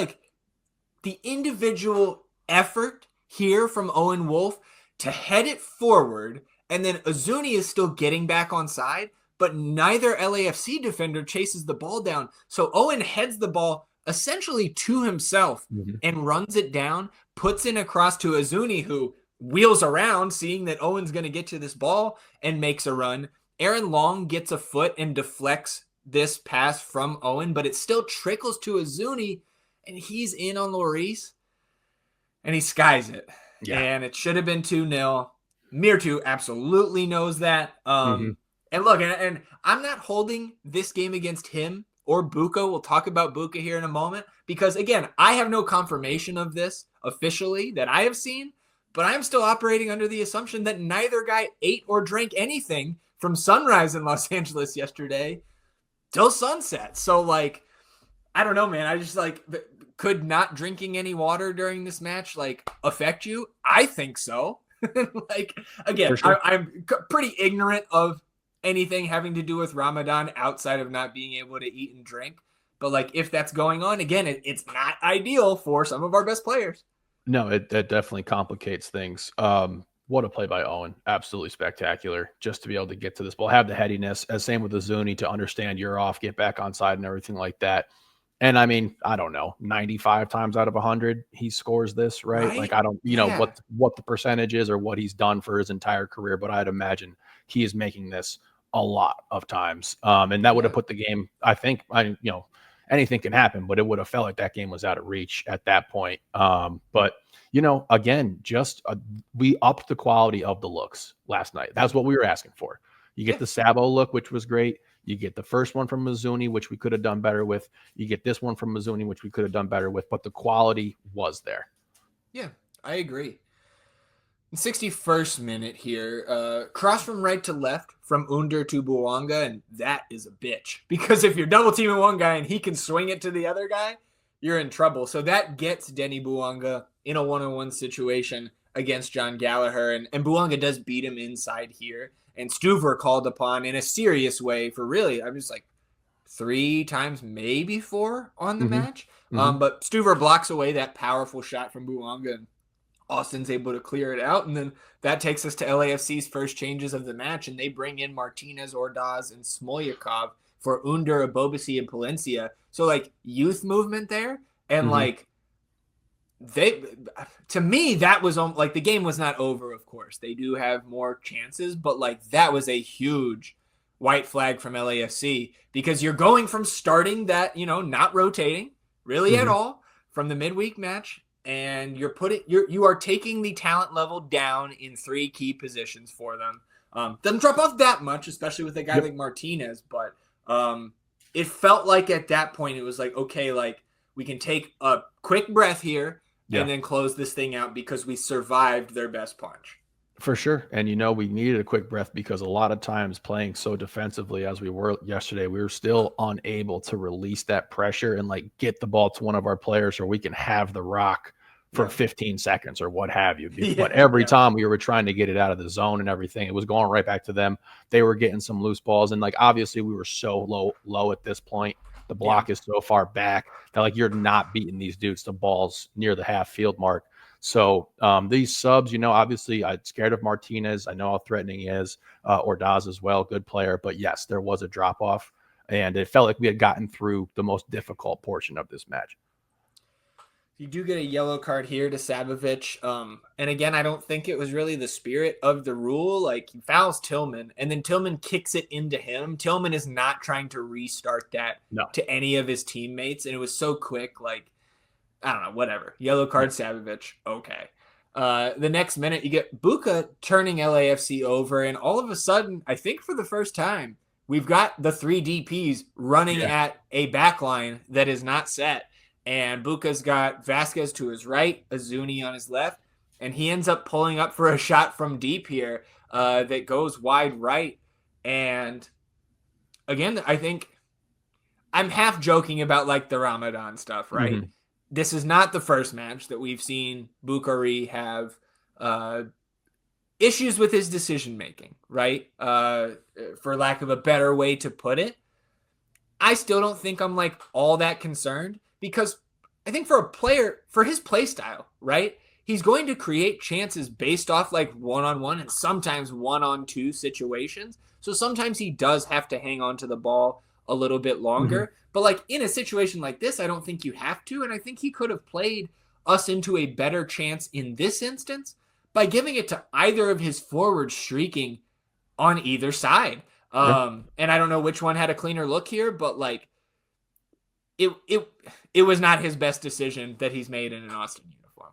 the individual effort here from Owen Wolf to head it forward, and then Azuni is still getting back on side, but neither LAFC defender chases the ball down. So Owen heads the ball essentially to himself and runs it down, puts in across to Azuni, who wheels around, seeing that Owen's going to get to this ball and makes a run. Aaron Long gets a foot and deflects this pass from Owen, but it still trickles to Azuni, and he's in on Lloris, and he skies it. Yeah. And it should have been 2-0. Mirtu absolutely knows that. And look, and I'm not holding this game against him or Buka. We'll talk about Buka here in a moment, because, again, I have no confirmation of this officially that I have seen, but I'm still operating under the assumption that neither guy ate or drank anything from sunrise in Los Angeles yesterday till sunset. So, like, I don't know, man. I just, like, could not drinking any water during this match, like, affect you? I think so. Like, again, Sure. I'm pretty ignorant of anything having to do with Ramadan outside of not being able to eat and drink. But, like, if that's going on, again, it's not ideal for some of our best players. No, it definitely complicates things. What a play by Owen. Absolutely spectacular. Just to be able to get to this ball, have the headiness, as same with Azuni, to understand you're off, get back on side and everything like that. And I mean, I don't know, 95 times out of 100, he scores this, right? Like, I don't, know what the percentage is or what he's done for his entire career, but I'd imagine he is making this a lot of times. And that would have put the game, I think, anything can happen, but it would have felt like that game was out of reach at that point. But, again, we upped the quality of the looks last night. That's what we were asking for. You get the Sabo look, which was great. You get the first one from Mizuni, which we could have done better with. You get this one from Mizuni, which we could have done better with, but the quality was there. Yeah, I agree. 61st minute here. Cross from right to left from Under to Bouanga, and that is a bitch. Because if you're double teaming one guy and he can swing it to the other guy, you're in trouble. So that gets Denny Bouanga in a one-on-one situation against John Gallagher, and Bouanga does beat him inside here. And Stuver called upon in a serious way for really, I'm just like 3 times, maybe 4 on the match. But Stuver blocks away that powerful shot from Bouanga, and Austin's able to clear it out. And then that takes us to LAFC's first changes of the match, and they bring in Martinez, Ordaz, and Smolyakov for Under, Abobasi, and Palencia. So, like, youth movement there. And, like, to me, that was like, the game was not over, of course. They do have more chances, but, like, that was a huge white flag from LAFC, because you're going from starting that, not rotating really at all from the midweek match, and you are taking the talent level down in 3 key positions for them. Doesn't drop off that much, especially with a guy like Martinez, but it felt like at that point it was like, okay, like, we can take a quick breath here and then close this thing out because we survived their best punch. For sure. And, we needed a quick breath, because a lot of times playing so defensively as we were yesterday, we were still unable to release that pressure and, like, get the ball to one of our players, or we can have the rock for 15 seconds or what have you. But every time we were trying to get it out of the zone and everything, it was going right back to them. They were getting some loose balls. And, like, obviously we were so low at this point. The block is so far back that, like, you're not beating these dudes to balls near the half field mark. So these subs, obviously I'm scared of Martinez. I know how threatening he is. Ordaz as well, good player. But yes, there was a drop off, and it felt like we had gotten through the most difficult portion of this match. You do get a yellow card here to Sabovic. And again, I don't think it was really the spirit of the rule. Like, he fouls Tillman, and then Tillman kicks it into him. Tillman is not trying to restart that to any of his teammates. And it was so quick, like, I don't know, whatever. Yellow card, Sabovic. Okay. The next minute, you get Buka turning LAFC over. And all of a sudden, I think for the first time, we've got the 3 DPs running at a back line that is not set. And Buka's got Vasquez to his right, Azuni on his left, and he ends up pulling up for a shot from deep here that goes wide right. And again, I think I'm half joking about, like, the Ramadan stuff, right? This is not the first match that we've seen Bukhari have issues with his decision-making, right? For lack of a better way to put it. I still don't think I'm, like, all that concerned, because I think for a player, for his play style, right, he's going to create chances based off, like, one-on-one and sometimes one-on-2 situations. So sometimes he does have to hang on to the ball a little bit longer. But, like, in a situation like this, I don't think you have to. And I think he could have played us into a better chance in this instance by giving it to either of his forwards streaking on either side. And I don't know which one had a cleaner look here, but like it was not his best decision that he's made in an Austin uniform.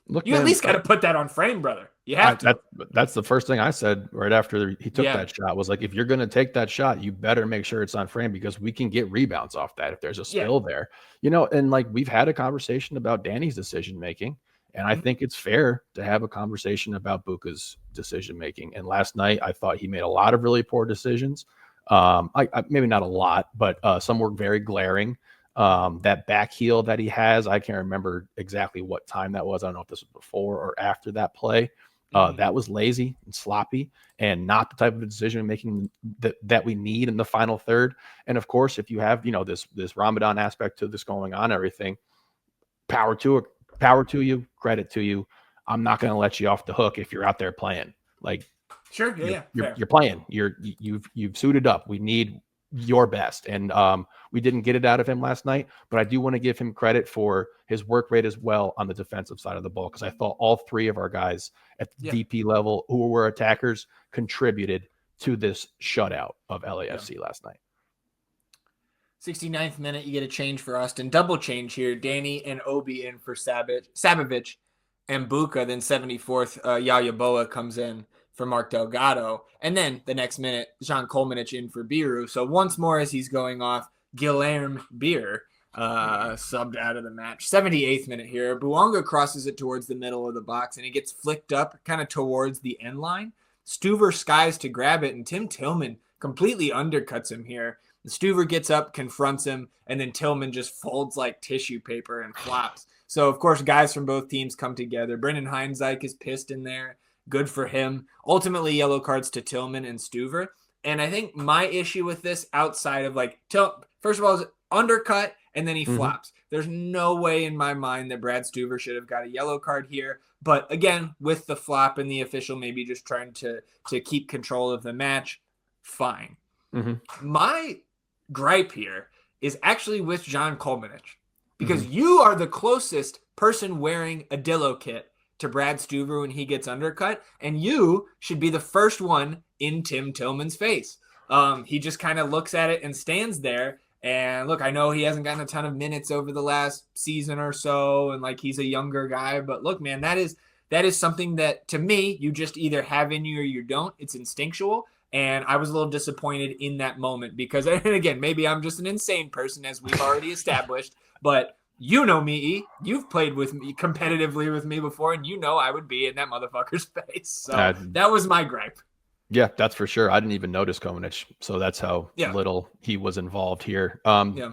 Look, you man, at least got to put that on frame, brother. You have to. That's the first thing I said right after he took that shot was like, if you're going to take that shot, you better make sure it's on frame because we can get rebounds off that if there's a spill there, you know. And like we've had a conversation about Danny's decision making, and I think it's fair to have a conversation about Buka's decision making. And last night, I thought he made a lot of really poor decisions. Maybe not a lot, but some were very glaring. That back heel that he has, I can't remember exactly what time that was. I don't know if this was before or after that play. That was lazy and sloppy and not the type of decision making that we need in the final third. And of course, if you have, you know, this Ramadan aspect to this going on, everything, power to you, credit to you. I'm not going to let you off the hook if you're out there playing. Like, sure, you're playing. You've suited up. We need your best, and we didn't get it out of him last night. But I do want to give him credit for his work rate as well on the defensive side of the ball, because I thought all three of our guys at the DP level who were attackers contributed to this shutout of LAFC last night. 69th minute, you get a change for Austin. Double change here. Danny and Obi in for Sabovic and Buka. Then 74th, Yaya Boa comes in for Mark Delgado. And then the next minute, Jean Kolmanich in for Biru. So once more as he's going off, Guilherme Beer subbed out of the match. 78th minute here. Bouanga crosses it towards the middle of the box, and it gets flicked up kind of towards the end line. Stuver skies to grab it, and Tim Tillman completely undercuts him here. Stuver gets up, confronts him, and then Tillman just folds like tissue paper and flops. So, of course, guys from both teams come together. Brendan Heinzike is pissed in there. Good for him. Ultimately, yellow cards to Tillman and Stuver. And I think my issue with this, outside of like, first of all, is undercut, and then he flops. There's no way in my mind that Brad Stuver should have got a yellow card here. But again, with the flop and the official maybe just trying to keep control of the match, fine. My gripe here is actually with John Kolmanich, because you are the closest person wearing a Dillo kit to Brad Stuver when he gets undercut, and you should be the first one in Tim Tillman's face. He just kind of looks at it and stands there. And look, I know he hasn't gotten a ton of minutes over the last season or so, and like he's a younger guy, but look, man, that is something that to me you just either have in you or you don't. It's instinctual. And I was a little disappointed in that moment because, and again, maybe I'm just an insane person, as we've already established, but you know me, E. You've played with me competitively with me before, and you know I would be in that motherfucker's face. So that was my gripe. Yeah, that's for sure. I didn't even notice Komanich, so that's how little he was involved here.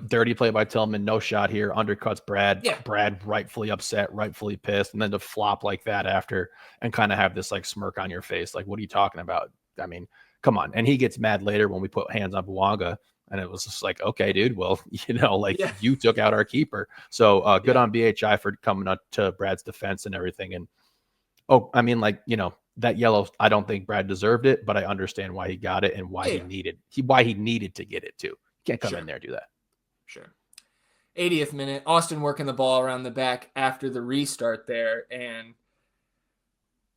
Dirty play by Tillman, no shot here, undercuts Brad. Yeah. Brad rightfully upset, rightfully pissed, and then to flop like that after and kind of have this like smirk on your face, like, what are you talking about? I mean, come on. And he gets mad later when we put hands on Bouanga, and it was just like, okay, dude, well, you know, like you took out our keeper. So good on BHI for coming up to Brad's defense and everything. And I mean, like, you know, that yellow, I don't think Brad deserved it, but I understand why he got it and why he needed to get it too. Can't come in there and do that. Sure. 80th minute, Austin working the ball around the back after the restart there. And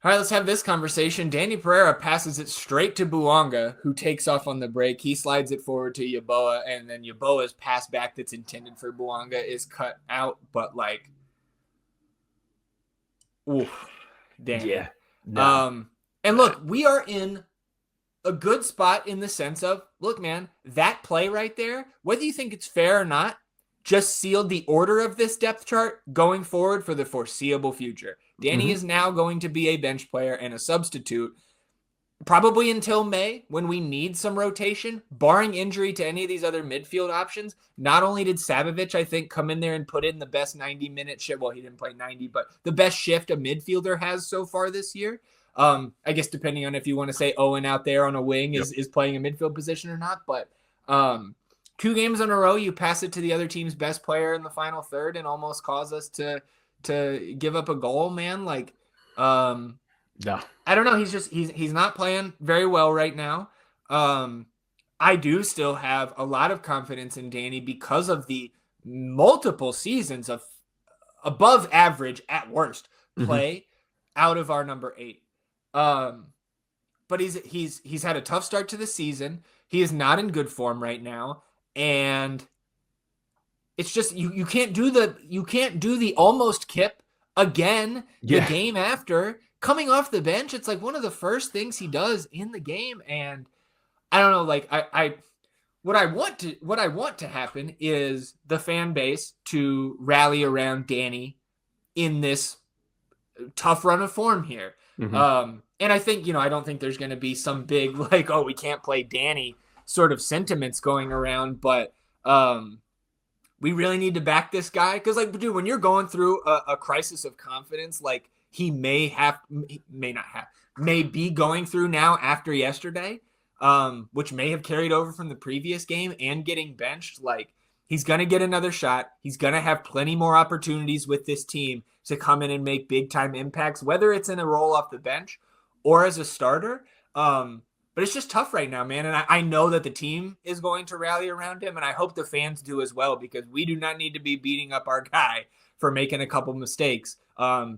all right, let's have this conversation. Dani Pereira passes it straight to Bouanga, who takes off on the break. He slides it forward to Yeboah, and then Yeboah's pass back that's intended for Bouanga is cut out. But like, oof, damn. Yeah. No. And look, we are in a good spot in the sense of, look, man, that play right there, whether you think it's fair or not, just sealed the order of this depth chart going forward for the foreseeable future. Dani is now going to be a bench player and a substitute, probably until May, when we need some rotation, barring injury to any of these other midfield options. Not only did Sabovic, I think, come in there and put in the best 90-minute shift. Well, he didn't play 90, but the best shift a midfielder has so far this year. I guess depending on if you want to say Owen out there on a wing is playing a midfield position or not. But 2 games in a row, you pass it to the other team's best player in the final third and almost cause us to give up a goal, man. Like, no. I don't know. He's not playing very well right now. I do still have a lot of confidence in Dani because of the multiple seasons of above average at worst play out of our number 8. But he's had a tough start to the season. He is not in good form right now, and it's just you can't do the almost kip again the game after coming off the bench. It's like one of the first things he does in the game, and I don't know, like what I want to happen is the fan base to rally around Dani in this tough run of form here. Mm-hmm. And I think, I don't think there's going to be some big, like, oh, we can't play Dani sort of sentiments going around, but we really need to back this guy. Because, like, dude, when you're going through a crisis of confidence, like he may be going through now after yesterday, which may have carried over from the previous game and getting benched, like, he's going to get another shot. He's going to have plenty more opportunities with this team to come in and make big-time impacts, whether it's in a role off the bench or as a starter. But it's just tough right now, man. And I know that the team is going to rally around him, and I hope the fans do as well, because we do not need to be beating up our guy for making a couple mistakes.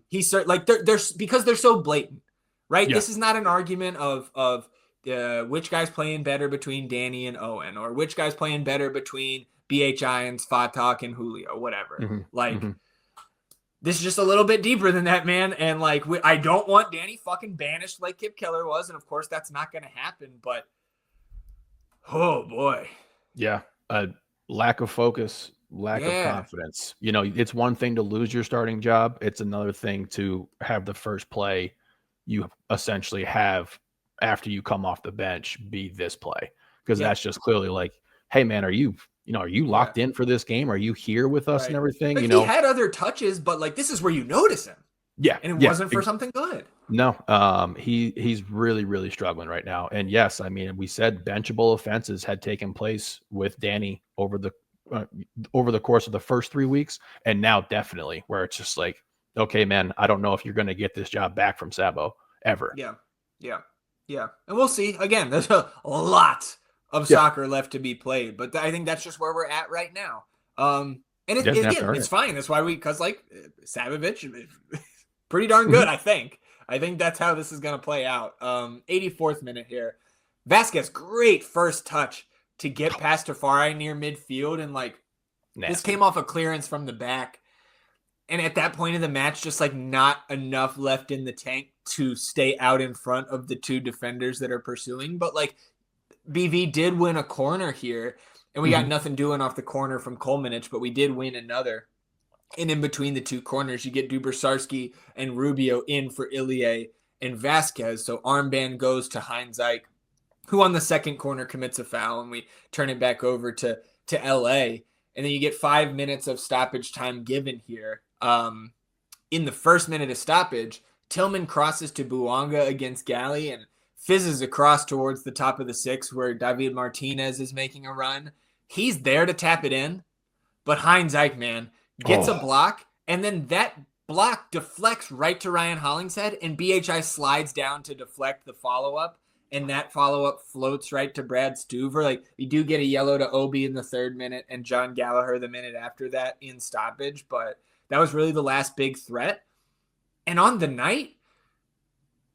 He's like they're because they're so blatant, right? Yeah. This is not an argument of which guy's playing better between Dani and Owen, or which guy's playing better between BHI and Svatak and Julio, whatever. This is just a little bit deeper than that, man. And like, I don't want Dani fucking banished like Kip Keller was. And of course that's not going to happen, but oh boy. Yeah. Lack of focus, lack of confidence. It's one thing to lose your starting job. It's another thing to have the first play you essentially have after you come off the bench be this play. Because that's just clearly like, hey man, are you locked in for this game? Are you here with us and everything? Like, he had other touches, but like, this is where you notice him. Yeah. And it wasn't for something good. No. He's really, really struggling right now. And yes, I mean, we said benchable offenses had taken place with Dani over the course of the first 3 weeks. And now definitely where it's just like, okay, man, I don't know if you're going to get this job back from Sabo ever. Yeah. And we'll see. Again, there's a lot of soccer left to be played, but I think that's just where we're at right now. And it's fine. That's why because like Savovic, pretty darn good. I think that's how this is going to play out. 84th minute here. Vasquez, great first touch to get past Tafari near midfield. And like, this came off a clearance from the back. And at that point of the match, just like not enough left in the tank to stay out in front of the two defenders that are pursuing. But like, BV did win a corner here, and we got nothing doing off the corner from Kolmanich, but we did win another. And in between the two corners, you get Dubersarski and Rubio in for Ilie and Vasquez. So armband goes to Heinzeich, who on the second corner commits a foul, and we turn it back over to LA. And then you get 5 minutes of stoppage time given here. In the first minute of stoppage, Tillman crosses to Buanga against Galley and fizzes across towards the top of the 6 where David Martinez is making a run. He's there to tap it in, but Heinzeich, man, gets a block, and then that block deflects right to Ryan Hollingshead, and BHI slides down to deflect the follow-up, and that follow-up floats right to Brad Stuver. Like, you do get a yellow to Obi in the 3rd minute and John Gallagher the minute after that in stoppage, but that was really the last big threat. And on the night,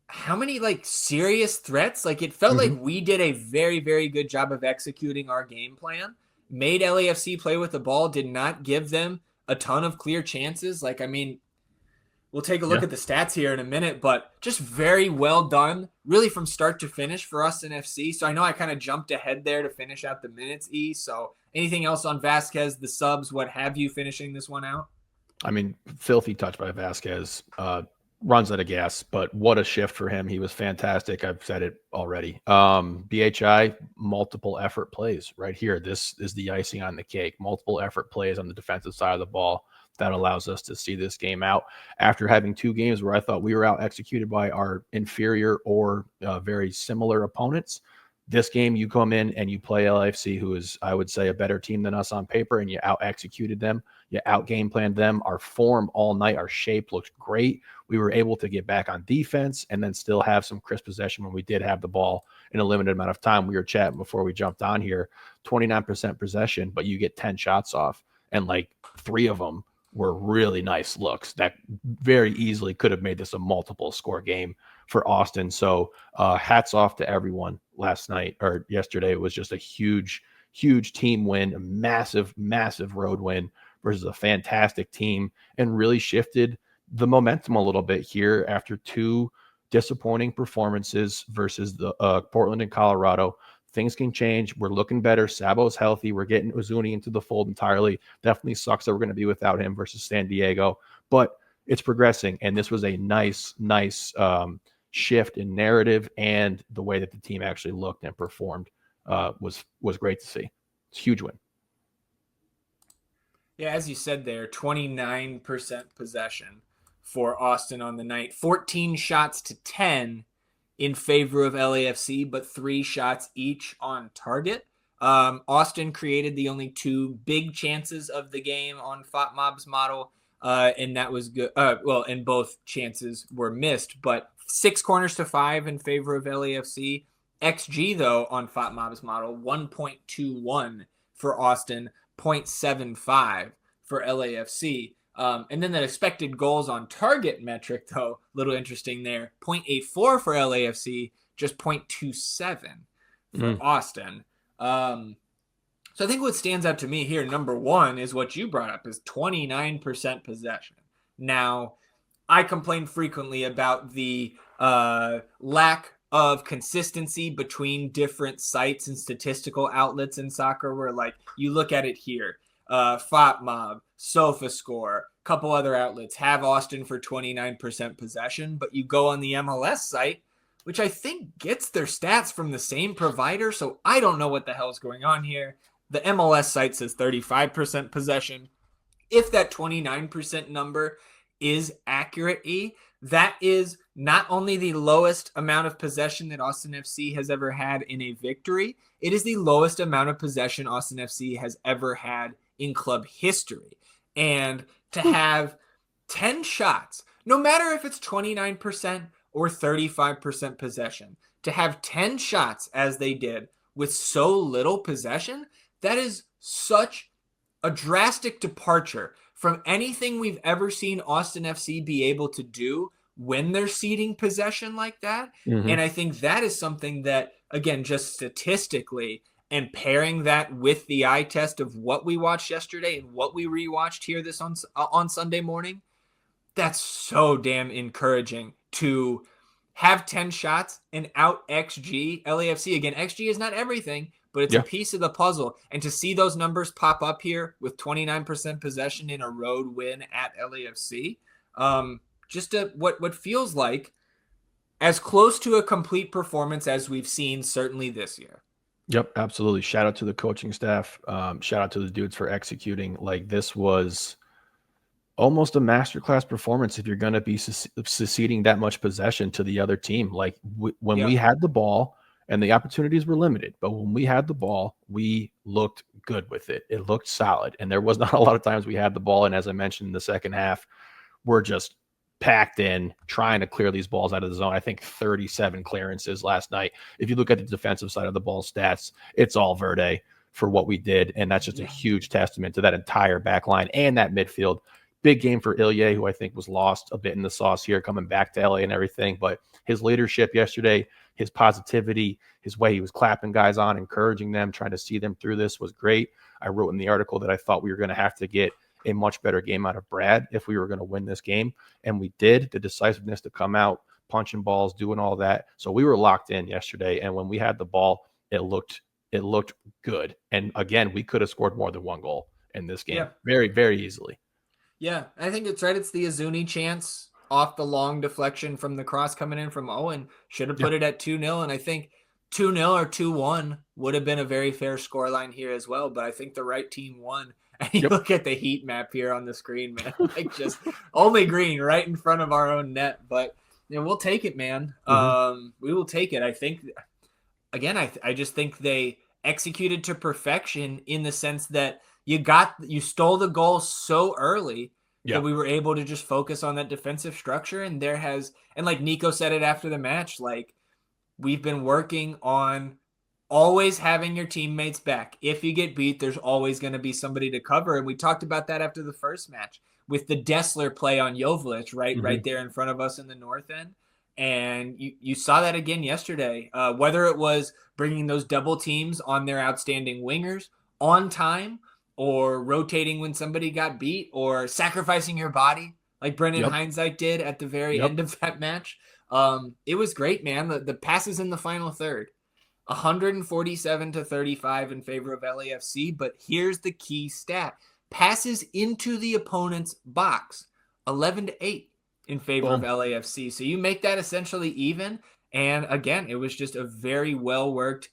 how many like serious threats? Like, it felt like we did a very, very good job of executing our game plan, made LAFC play with the ball, did not give them a ton of clear chances. Like, I mean, we'll take a look at the stats here in a minute, but just very well done, really from start to finish for us in FC. So I know I kind of jumped ahead there to finish out the minutes, E. So anything else on Vasquez, the subs, what have you, finishing this one out? I mean, filthy touch by Vasquez. Runs out of gas, but what a shift for him. He was fantastic. I've said it already. BHI, multiple effort plays right here. This is the icing on the cake. Multiple effort plays on the defensive side of the ball that allows us to see this game out after having 2 games where I thought we were out executed by our inferior or very similar opponents. This game, you come in and you play LAFC, who is, I would say, a better team than us on paper, and you out-executed them. You out-game planned them. Our form all night, our shape looked great. We were able to get back on defense and then still have some crisp possession when we did have the ball in a limited amount of time. We were chatting before we jumped on here, 29% possession, but you get 10 shots off, and like 3 of them were really nice looks that very easily could have made this a multiple score game for Austin. So hats off to everyone last night or yesterday. It was just a huge team win, a massive road win versus a fantastic team, and really shifted the momentum a little bit here after two disappointing performances versus the Portland and Colorado. Things can change. We're looking better. Sabo's healthy. We're getting Uzuni into the fold entirely. Definitely sucks that we're going to be without him versus San Diego, but it's progressing. And this was a nice shift in narrative, and the way that the team actually looked and performed was great to see. It's a huge win. Yeah, as you said there, 29% possession for Austin on the night. 14 shots to 10 in favor of LAFC, but 3 shots each on target. Austin created the only 2 big chances of the game on FOTMob's model, and that was good. And both chances were missed, but 6 corners to 5 in favor of LAFC. XG, though, on FOTMob's model, 1.21 for Austin, 0.75 for LAFC. And then the expected goals on target metric, though, a little interesting there, 0.84 for LAFC, just 0.27 for Austin. So I think what stands out to me here, number one, is what you brought up, is 29% possession. Now, I complain frequently about the lack of consistency between different sites and statistical outlets in soccer, where, like, you look at it here, FOTMob, SofaScore, a couple other outlets have Austin for 29% possession, but you go on the MLS site, which I think gets their stats from the same provider, so I don't know what the hell is going on here. The MLS site says 35% possession. If that 29% number is accurate, that is not only the lowest amount of possession that Austin FC has ever had in a victory, it is the lowest amount of possession Austin FC has ever had in club history. And to have 10 shots, no matter if it's 29% or 35% possession, to have 10 shots as they did with so little possession, that is such a drastic departure from anything we've ever seen Austin FC be able to do when they're ceding possession like that. Mm-hmm. And I think that is something that, again, just statistically, and pairing that with the eye test of what we watched yesterday and what we rewatched here this on Sunday morning, that's so damn encouraging to have 10 shots and out XG LAFC. Again, XG is not everything, but it's a piece of the puzzle. And to see those numbers pop up here with 29% possession in a road win at LAFC, just what feels like as close to a complete performance as we've seen certainly this year. Yep, absolutely. Shout out to the coaching staff. Shout out to the dudes for executing. Like, this was almost a masterclass performance if you're going to be seceding that much possession to the other team. Like, when we had the ball, and the opportunities were limited, but when we had the ball, we looked good with it. It looked solid. And there was not a lot of times we had the ball. And as I mentioned in the second half, we're just packed in trying to clear these balls out of the zone. I think 37 clearances last night. If you look at the defensive side of the ball stats, it's all Verde for what we did. And that's just a huge testament to that entire back line and that midfield. Big game for Ilya, who I think was lost a bit in the sauce here, coming back to LA and everything. But his leadership yesterday, his positivity, his way he was clapping guys on, encouraging them, trying to see them through this was great. I wrote in the article that I thought we were going to have to get a much better game out of Brad if we were going to win this game. And we did. The decisiveness to come out, punching balls, doing all that. So we were locked in yesterday. And when we had the ball, it looked good. And again, we could have scored more than one goal in this game. Very, very easily. Yeah, I think it's right. It's the Uzuni chance off the long deflection from the cross coming in from Owen. Should have put it at 2-0. And I think 2-0 or 2-1 would have been a very fair scoreline here as well. But I think the right team won. And you look at the heat map here on the screen, man. Like, just only green right in front of our own net. But we'll take it, man. We will take it. I think, again, I just think they executed to perfection in the sense that you stole the goal so early that we were able to just focus on that defensive structure. And and like Nico said it after the match, like, we've been working on always having your teammates back. If you get beat, there's always going to be somebody to cover. And we talked about that after the first match. with the Dessler play on Joveljic, right Mm-hmm. there in front of us in the north end. And you saw that again yesterday, whether it was bringing those double teams on their outstanding wingers on time, or rotating when somebody got beat, or sacrificing your body like Brendan Hindsight did at the very end of that match. It was great, man. The passes in the final third, 147-35 in favor of LAFC. But here's the key stat: passes into the opponent's box, 11-8 in favor of LAFC. So you make that essentially even. And again, it was just a very well-worked,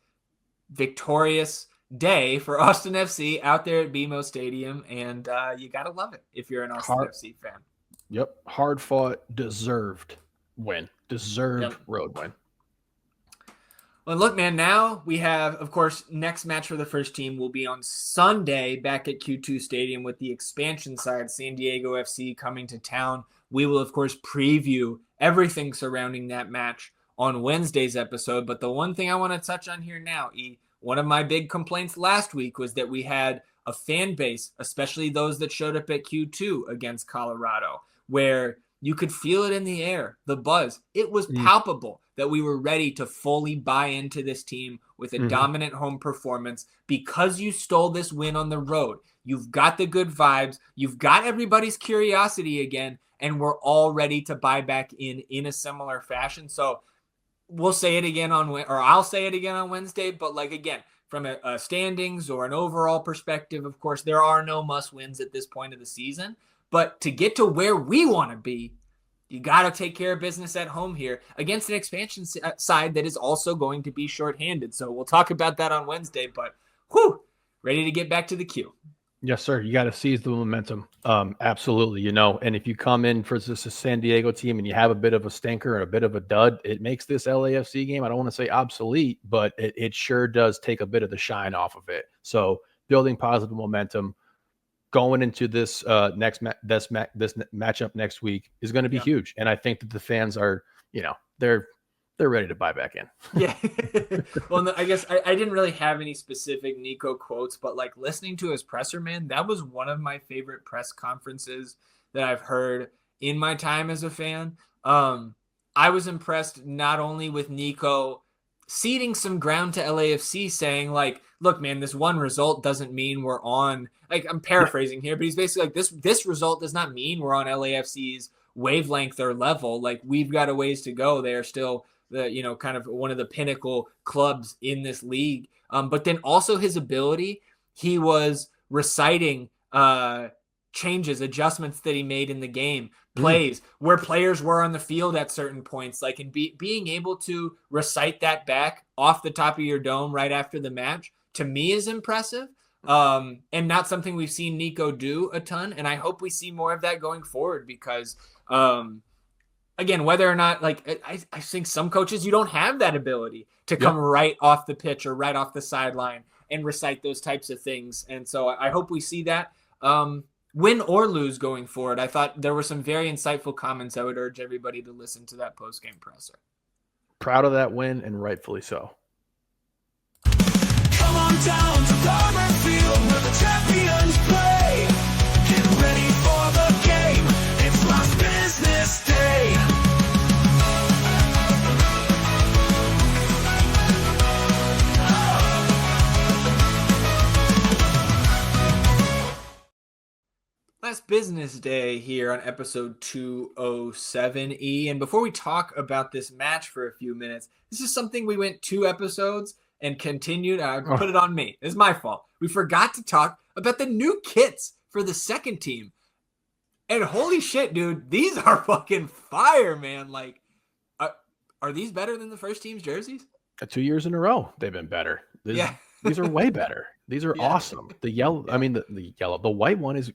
victorious day for Austin FC out there at BMO Stadium. And you got to love it if you're an Austin FC fan. Yep. Hard fought, deserved win. Deserved road win. Well, look, man, now we have, of course, next match for the first team will be on Sunday back at Q2 Stadium with the expansion side, San Diego FC, coming to town. We will, of course, preview everything surrounding that match on Wednesday's episode. But the one thing I want to touch on here now, one of my big complaints last week was that we had a fan base, especially those that showed up at Q2 against Colorado, where you could feel it in the air, the buzz. It was palpable that we were ready to fully buy into this team with a dominant home performance because you stole this win on the road. You've got the good vibes. You've got everybody's curiosity again, and we're all ready to buy back in a similar fashion. So we'll say it again I'll say it again on Wednesday. But like, again, from a standings or an overall perspective, of course, there are no must wins at this point of the season. But to get to where we want to be, you got to take care of business at home here against an expansion side that is also going to be shorthanded. So we'll talk about that on Wednesday, but ready to get back to the queue. Yes, sir. You got to seize the momentum. Absolutely. And if you come in for this San Diego team and you have a bit of a stinker and a bit of a dud, it makes this LAFC game, I don't want to say obsolete, but it sure does take a bit of the shine off of it. So building positive momentum, going into this this matchup next week is going to be huge. And I think that the fans are, they're ready to buy back in. Yeah. Well, I guess I didn't really have any specific Nico quotes, but like listening to his presser, man, that was one of my favorite press conferences that I've heard in my time as a fan. I was impressed not only with Nico ceding some ground to LAFC, saying like, look, man, this one result doesn't mean we're on, like, I'm paraphrasing here, but he's basically like, this result does not mean we're on LAFC's wavelength or level. Like, we've got a ways to go. They're still the, kind of one of the pinnacle clubs in this league. But then also his ability, he was reciting changes, adjustments that he made in the game, plays where players were on the field at certain points, like, and being able to recite that back off the top of your dome right after the match, to me is impressive. And not something we've seen Nico do a ton. And I hope we see more of that going forward because, again, whether or not, like, I think some coaches, you don't have that ability to come right off the pitch or right off the sideline and recite those types of things. And so I hope we see that. Win or lose going forward. I thought there were some very insightful comments. I would urge everybody to listen to that post-game presser. Proud of that win, and rightfully so. Come on down to Farmer Field where the champions play. Get ready for the game. It's last business day. Last business day here on episode 207E. And before we talk about this match for a few minutes, this is something we went 2 episodes and continued. I put it on me. It's my fault. We forgot to talk about the new kits for the second team. And holy shit, dude, these are fucking fire, man. Like, are these better than the first team's jerseys? 2 years in a row, they've been better. These are way better. These are awesome. The yellow, the white one is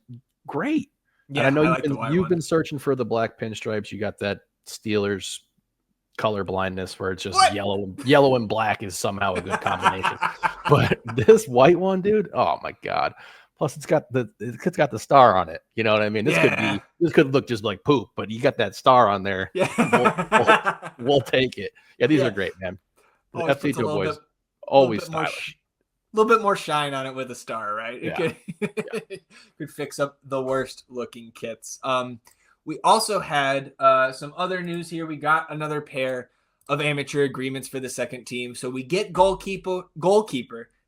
great. Yeah, and I know you've been searching for the black pinstripes. You got that Steelers color blindness where it's just yellow and black is somehow a good combination. But this white one, dude, oh my God. Plus it's got the star on it. You know what I mean? This could look just like poop, but you got that star on there. We'll take it. Yeah, these are great, man. The FC boys always stylish. little bit more shine on it with a star, right? It Yeah. could fix up the worst looking kits. We also had some other news here. We got another pair of amateur agreements for the second team. So we get goalkeeper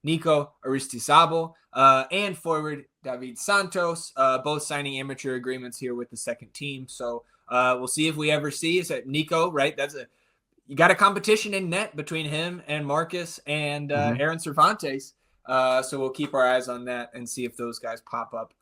Nico Aristizabal and forward David Santos, both signing amateur agreements here with the second team. So we'll see if we ever see is that Nico, right? You got a competition in net between him and Marcus and Aaron Cervantes. So we'll keep our eyes on that and see if those guys pop up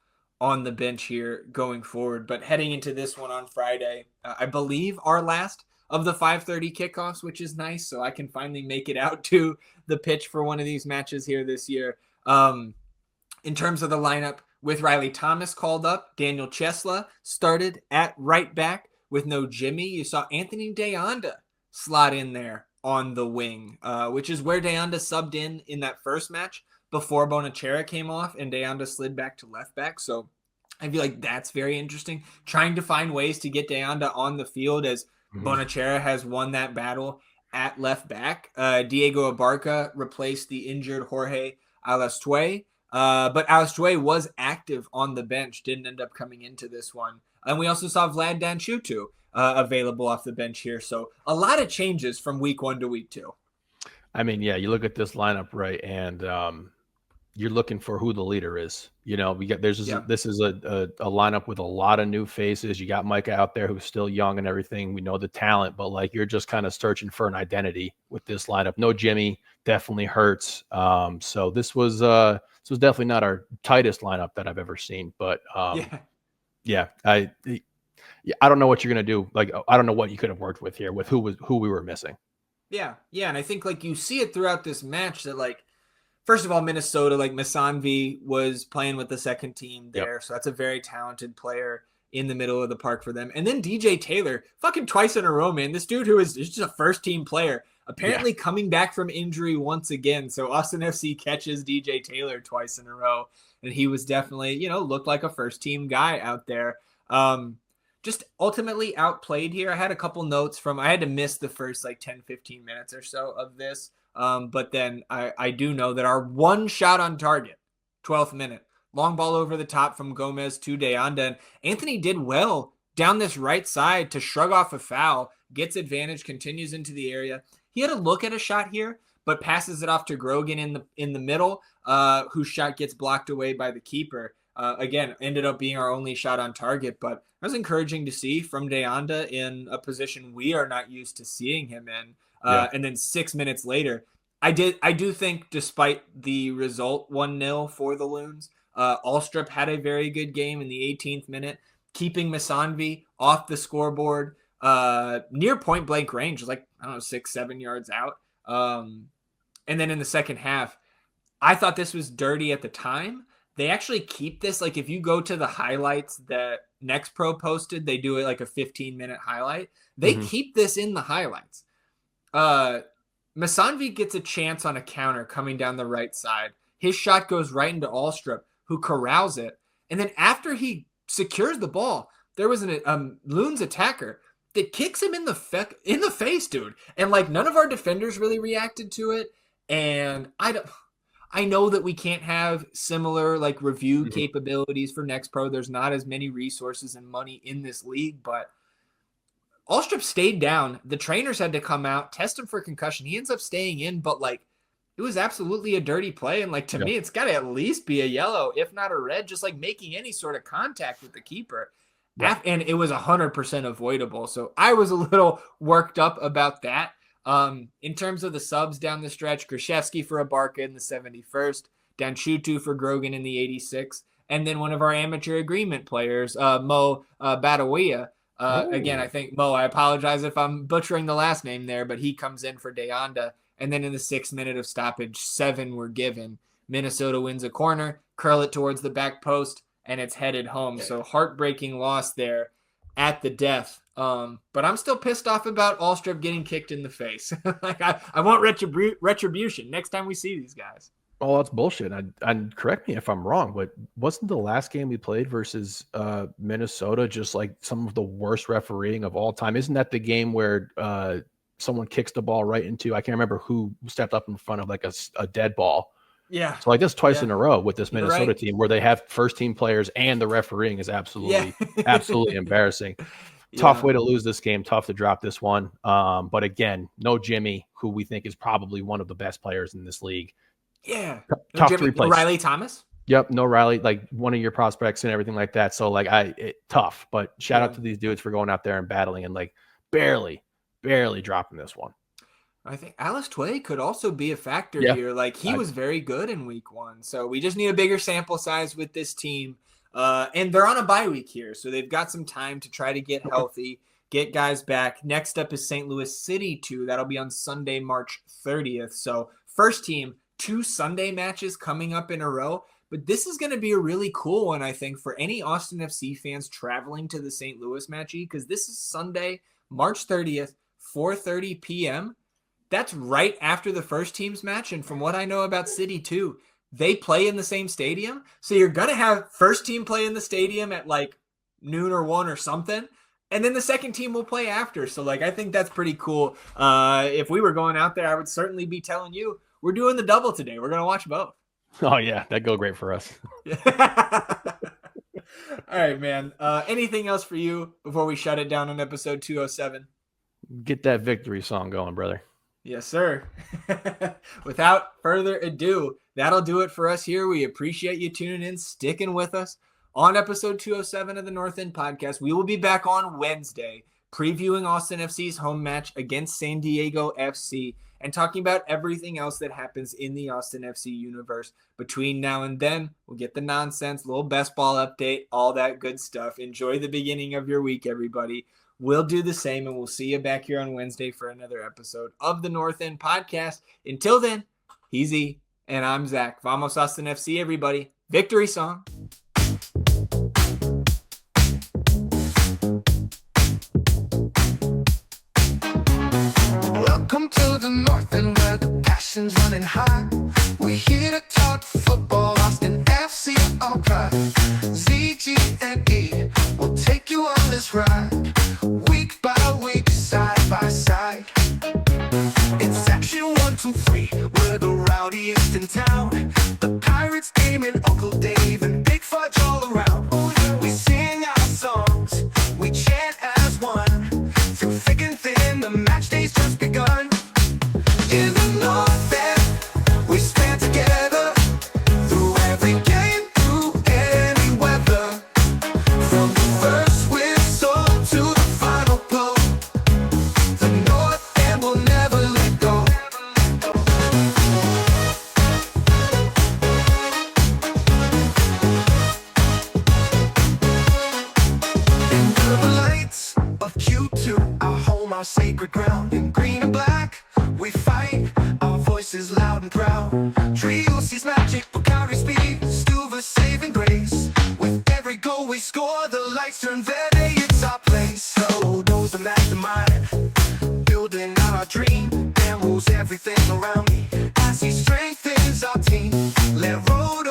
on the bench here going forward. But heading into this one on Friday, I believe our last of the 5:30 kickoffs, which is nice. So I can finally make it out to the pitch for one of these matches here this year. In terms of the lineup, with Riley Thomas called up, Daniel Chesla started at right back with no Jimmy. You saw Anthony Deanda slot in there on the wing, which is where Deanda subbed in that first match before Bonachera came off and Deanda slid back to left back. So I feel like that's very interesting. Trying to find ways to get Deanda on the field as Bonachera has won that battle at left back. Diego Abarca replaced the injured Jorge Alastue, but Alastue was active on the bench, didn't end up coming into this one. And we also saw Vlad Danchutu available off the bench here. So a lot of changes from week 1 to week 2. I mean, yeah, you look at this lineup, right, and you're looking for who the leader is. You know, this is a lineup with a lot of new faces. You got Micah out there who's still young and everything. We know the talent, but like you're just kind of searching for an identity with this lineup. No Jimmy, definitely hurts. So this was definitely not our tightest lineup that I've ever seen. But I don't know what you're gonna do. Like I don't know what you could have worked with here with who we were missing. Yeah, and I think like you see it throughout this match that like. First of all, Minnesota, like Masanvi was playing with the second team there. Yep. So that's a very talented player in the middle of the park for them. And then DJ Taylor, fucking twice in a row, man. This dude who is just a first team player, apparently coming back from injury once again. So Austin FC catches DJ Taylor twice in a row. And he was definitely, looked like a first team guy out there. Just ultimately outplayed here. I had a couple notes I had to miss the first like 10, 15 minutes or so of this. But then I do know that our one shot on target, 12th minute, long ball over the top from Gomez to Deanda. And Anthony did well down this right side to shrug off a foul, gets advantage, continues into the area. He had a look at a shot here, but passes it off to Grogan in the middle, whose shot gets blocked away by the keeper. Again, ended up being our only shot on target, but it was encouraging to see from Deanda in a position we are not used to seeing him in. And then 6 minutes later, I do think despite the result 1-0 for the Loons, Alstrup had a very good game in the 18th minute, keeping Masanvi off the scoreboard near point blank range, like, 6-7 yards out. And then in the second half, I thought this was dirty at the time. They actually keep this, like if you go to the highlights that NextPro posted, they do it like a 15-minute highlight. They keep this in the highlights. Masanvi gets a chance on a counter coming down the right side. His shot goes right into Alstrup, who corrals it. And then after he secures the ball, there was an Loons attacker that kicks him in the face, dude. And like none of our defenders really reacted to it. And I know that we can't have similar like review capabilities for NextPro. There's not as many resources and money in this league, but Alstrup stayed down. The trainers had to come out, test him for concussion. He ends up staying in, but like it was absolutely a dirty play. And like to me, it's got to at least be a yellow, if not a red, just like making any sort of contact with the keeper. Yeah. And it was 100% avoidable. So I was a little worked up about that. In terms of the subs down the stretch, Krzyzewski for Abarca in the 71st, Danchutu for Grogan in the 86th, and then one of our amateur agreement players, Mo Badawiya. Again, I think Mo, I apologize if I'm butchering the last name there, but he comes in for Deanda. And then in the 6th minute of stoppage, 7 were given. Minnesota wins a corner, curl it towards the back post, and it's headed home. So heartbreaking loss there at the death. But I'm still pissed off about Alstrup getting kicked in the face. Like I want retribution next time we see these guys. Oh, that's bullshit. And correct me if I'm wrong, but wasn't the last game we played versus Minnesota just like some of the worst refereeing of all time? Isn't that the game where someone kicks the ball right into, I can't remember who stepped up in front of like a dead ball, Yeah. So like that's twice in a row with this You're Minnesota right. team where they have first team players and the refereeing is absolutely, absolutely embarrassing. Tough way to lose this game. Tough to drop this one. But again, no Jimmy, who we think is probably one of the best players in this league. Yeah. Tough to replace. Riley Thomas? Yep. No Riley, like one of your prospects and everything like that. So like tough, but shout out to these dudes for going out there and battling and like barely dropping this one. I think Alice Tway could also be a factor here. Like he was very good in week 1. So we just need a bigger sample size with this team. And they're on a bye week here. So they've got some time to try to get healthy, get guys back. Next up is St. Louis City 2. That'll be on Sunday, March 30th. So first team, 2 Sunday matches coming up in a row. But this is going to be a really cool one, I think, for any Austin FC fans traveling to the St. Louis match, because this is Sunday, March 30th, 4:30 p.m. That's right after the first team's match. And from what I know about City 2, they play in the same stadium. So you're going to have first team play in the stadium at like noon or 1 or something. And then the second team will play after. So like, I think that's pretty cool. If we were going out there, I would certainly be telling you, we're doing the double today. We're going to watch both. Oh yeah. That'd go great for us. All right, man. Anything else for you before we shut it down on episode 207? Get that victory song going, brother. Yes, sir. Without further ado, that'll do it for us here. We appreciate you tuning in, sticking with us on episode 207 of the North End Podcast. We will be back on Wednesday previewing Austin FC's home match against San Diego FC and talking about everything else that happens in the Austin FC universe. Between now and then, we'll get the nonsense, little best ball update, all that good stuff. Enjoy the beginning of your week, everybody. We'll do the same, and we'll see you back here on Wednesday for another episode of the North End Podcast. Until then, he's E, and I'm Zach. Vamos Austin FC, everybody. Victory song. Welcome to the North End where the passion's running high. We're here to talk football, Austin FC, all right. ZG and E will take you on this ride. Week by week, side by side. It's action 1, 2, 3. We're the rowdiest in town. The Pirates, Game and Uncle Dave and Big Fudge all around. We sing our songs, we chant as one. Through thick and thin, the match day's just begun. In the North End, we stand together. Through every game, through any weather. From the first whistle to the final blow, the North End will never let go. Under the lights of Q2, our home, our sacred ground. In green and black, we fight, our voices loud and proud. Trio sees magic, Bacardi speed, Stuva saving grace. With every goal we score, the lights turn verde, it's our place. So knows the mastermind, building our dream. Dan rules everything around me, as he strengthens our team. Let road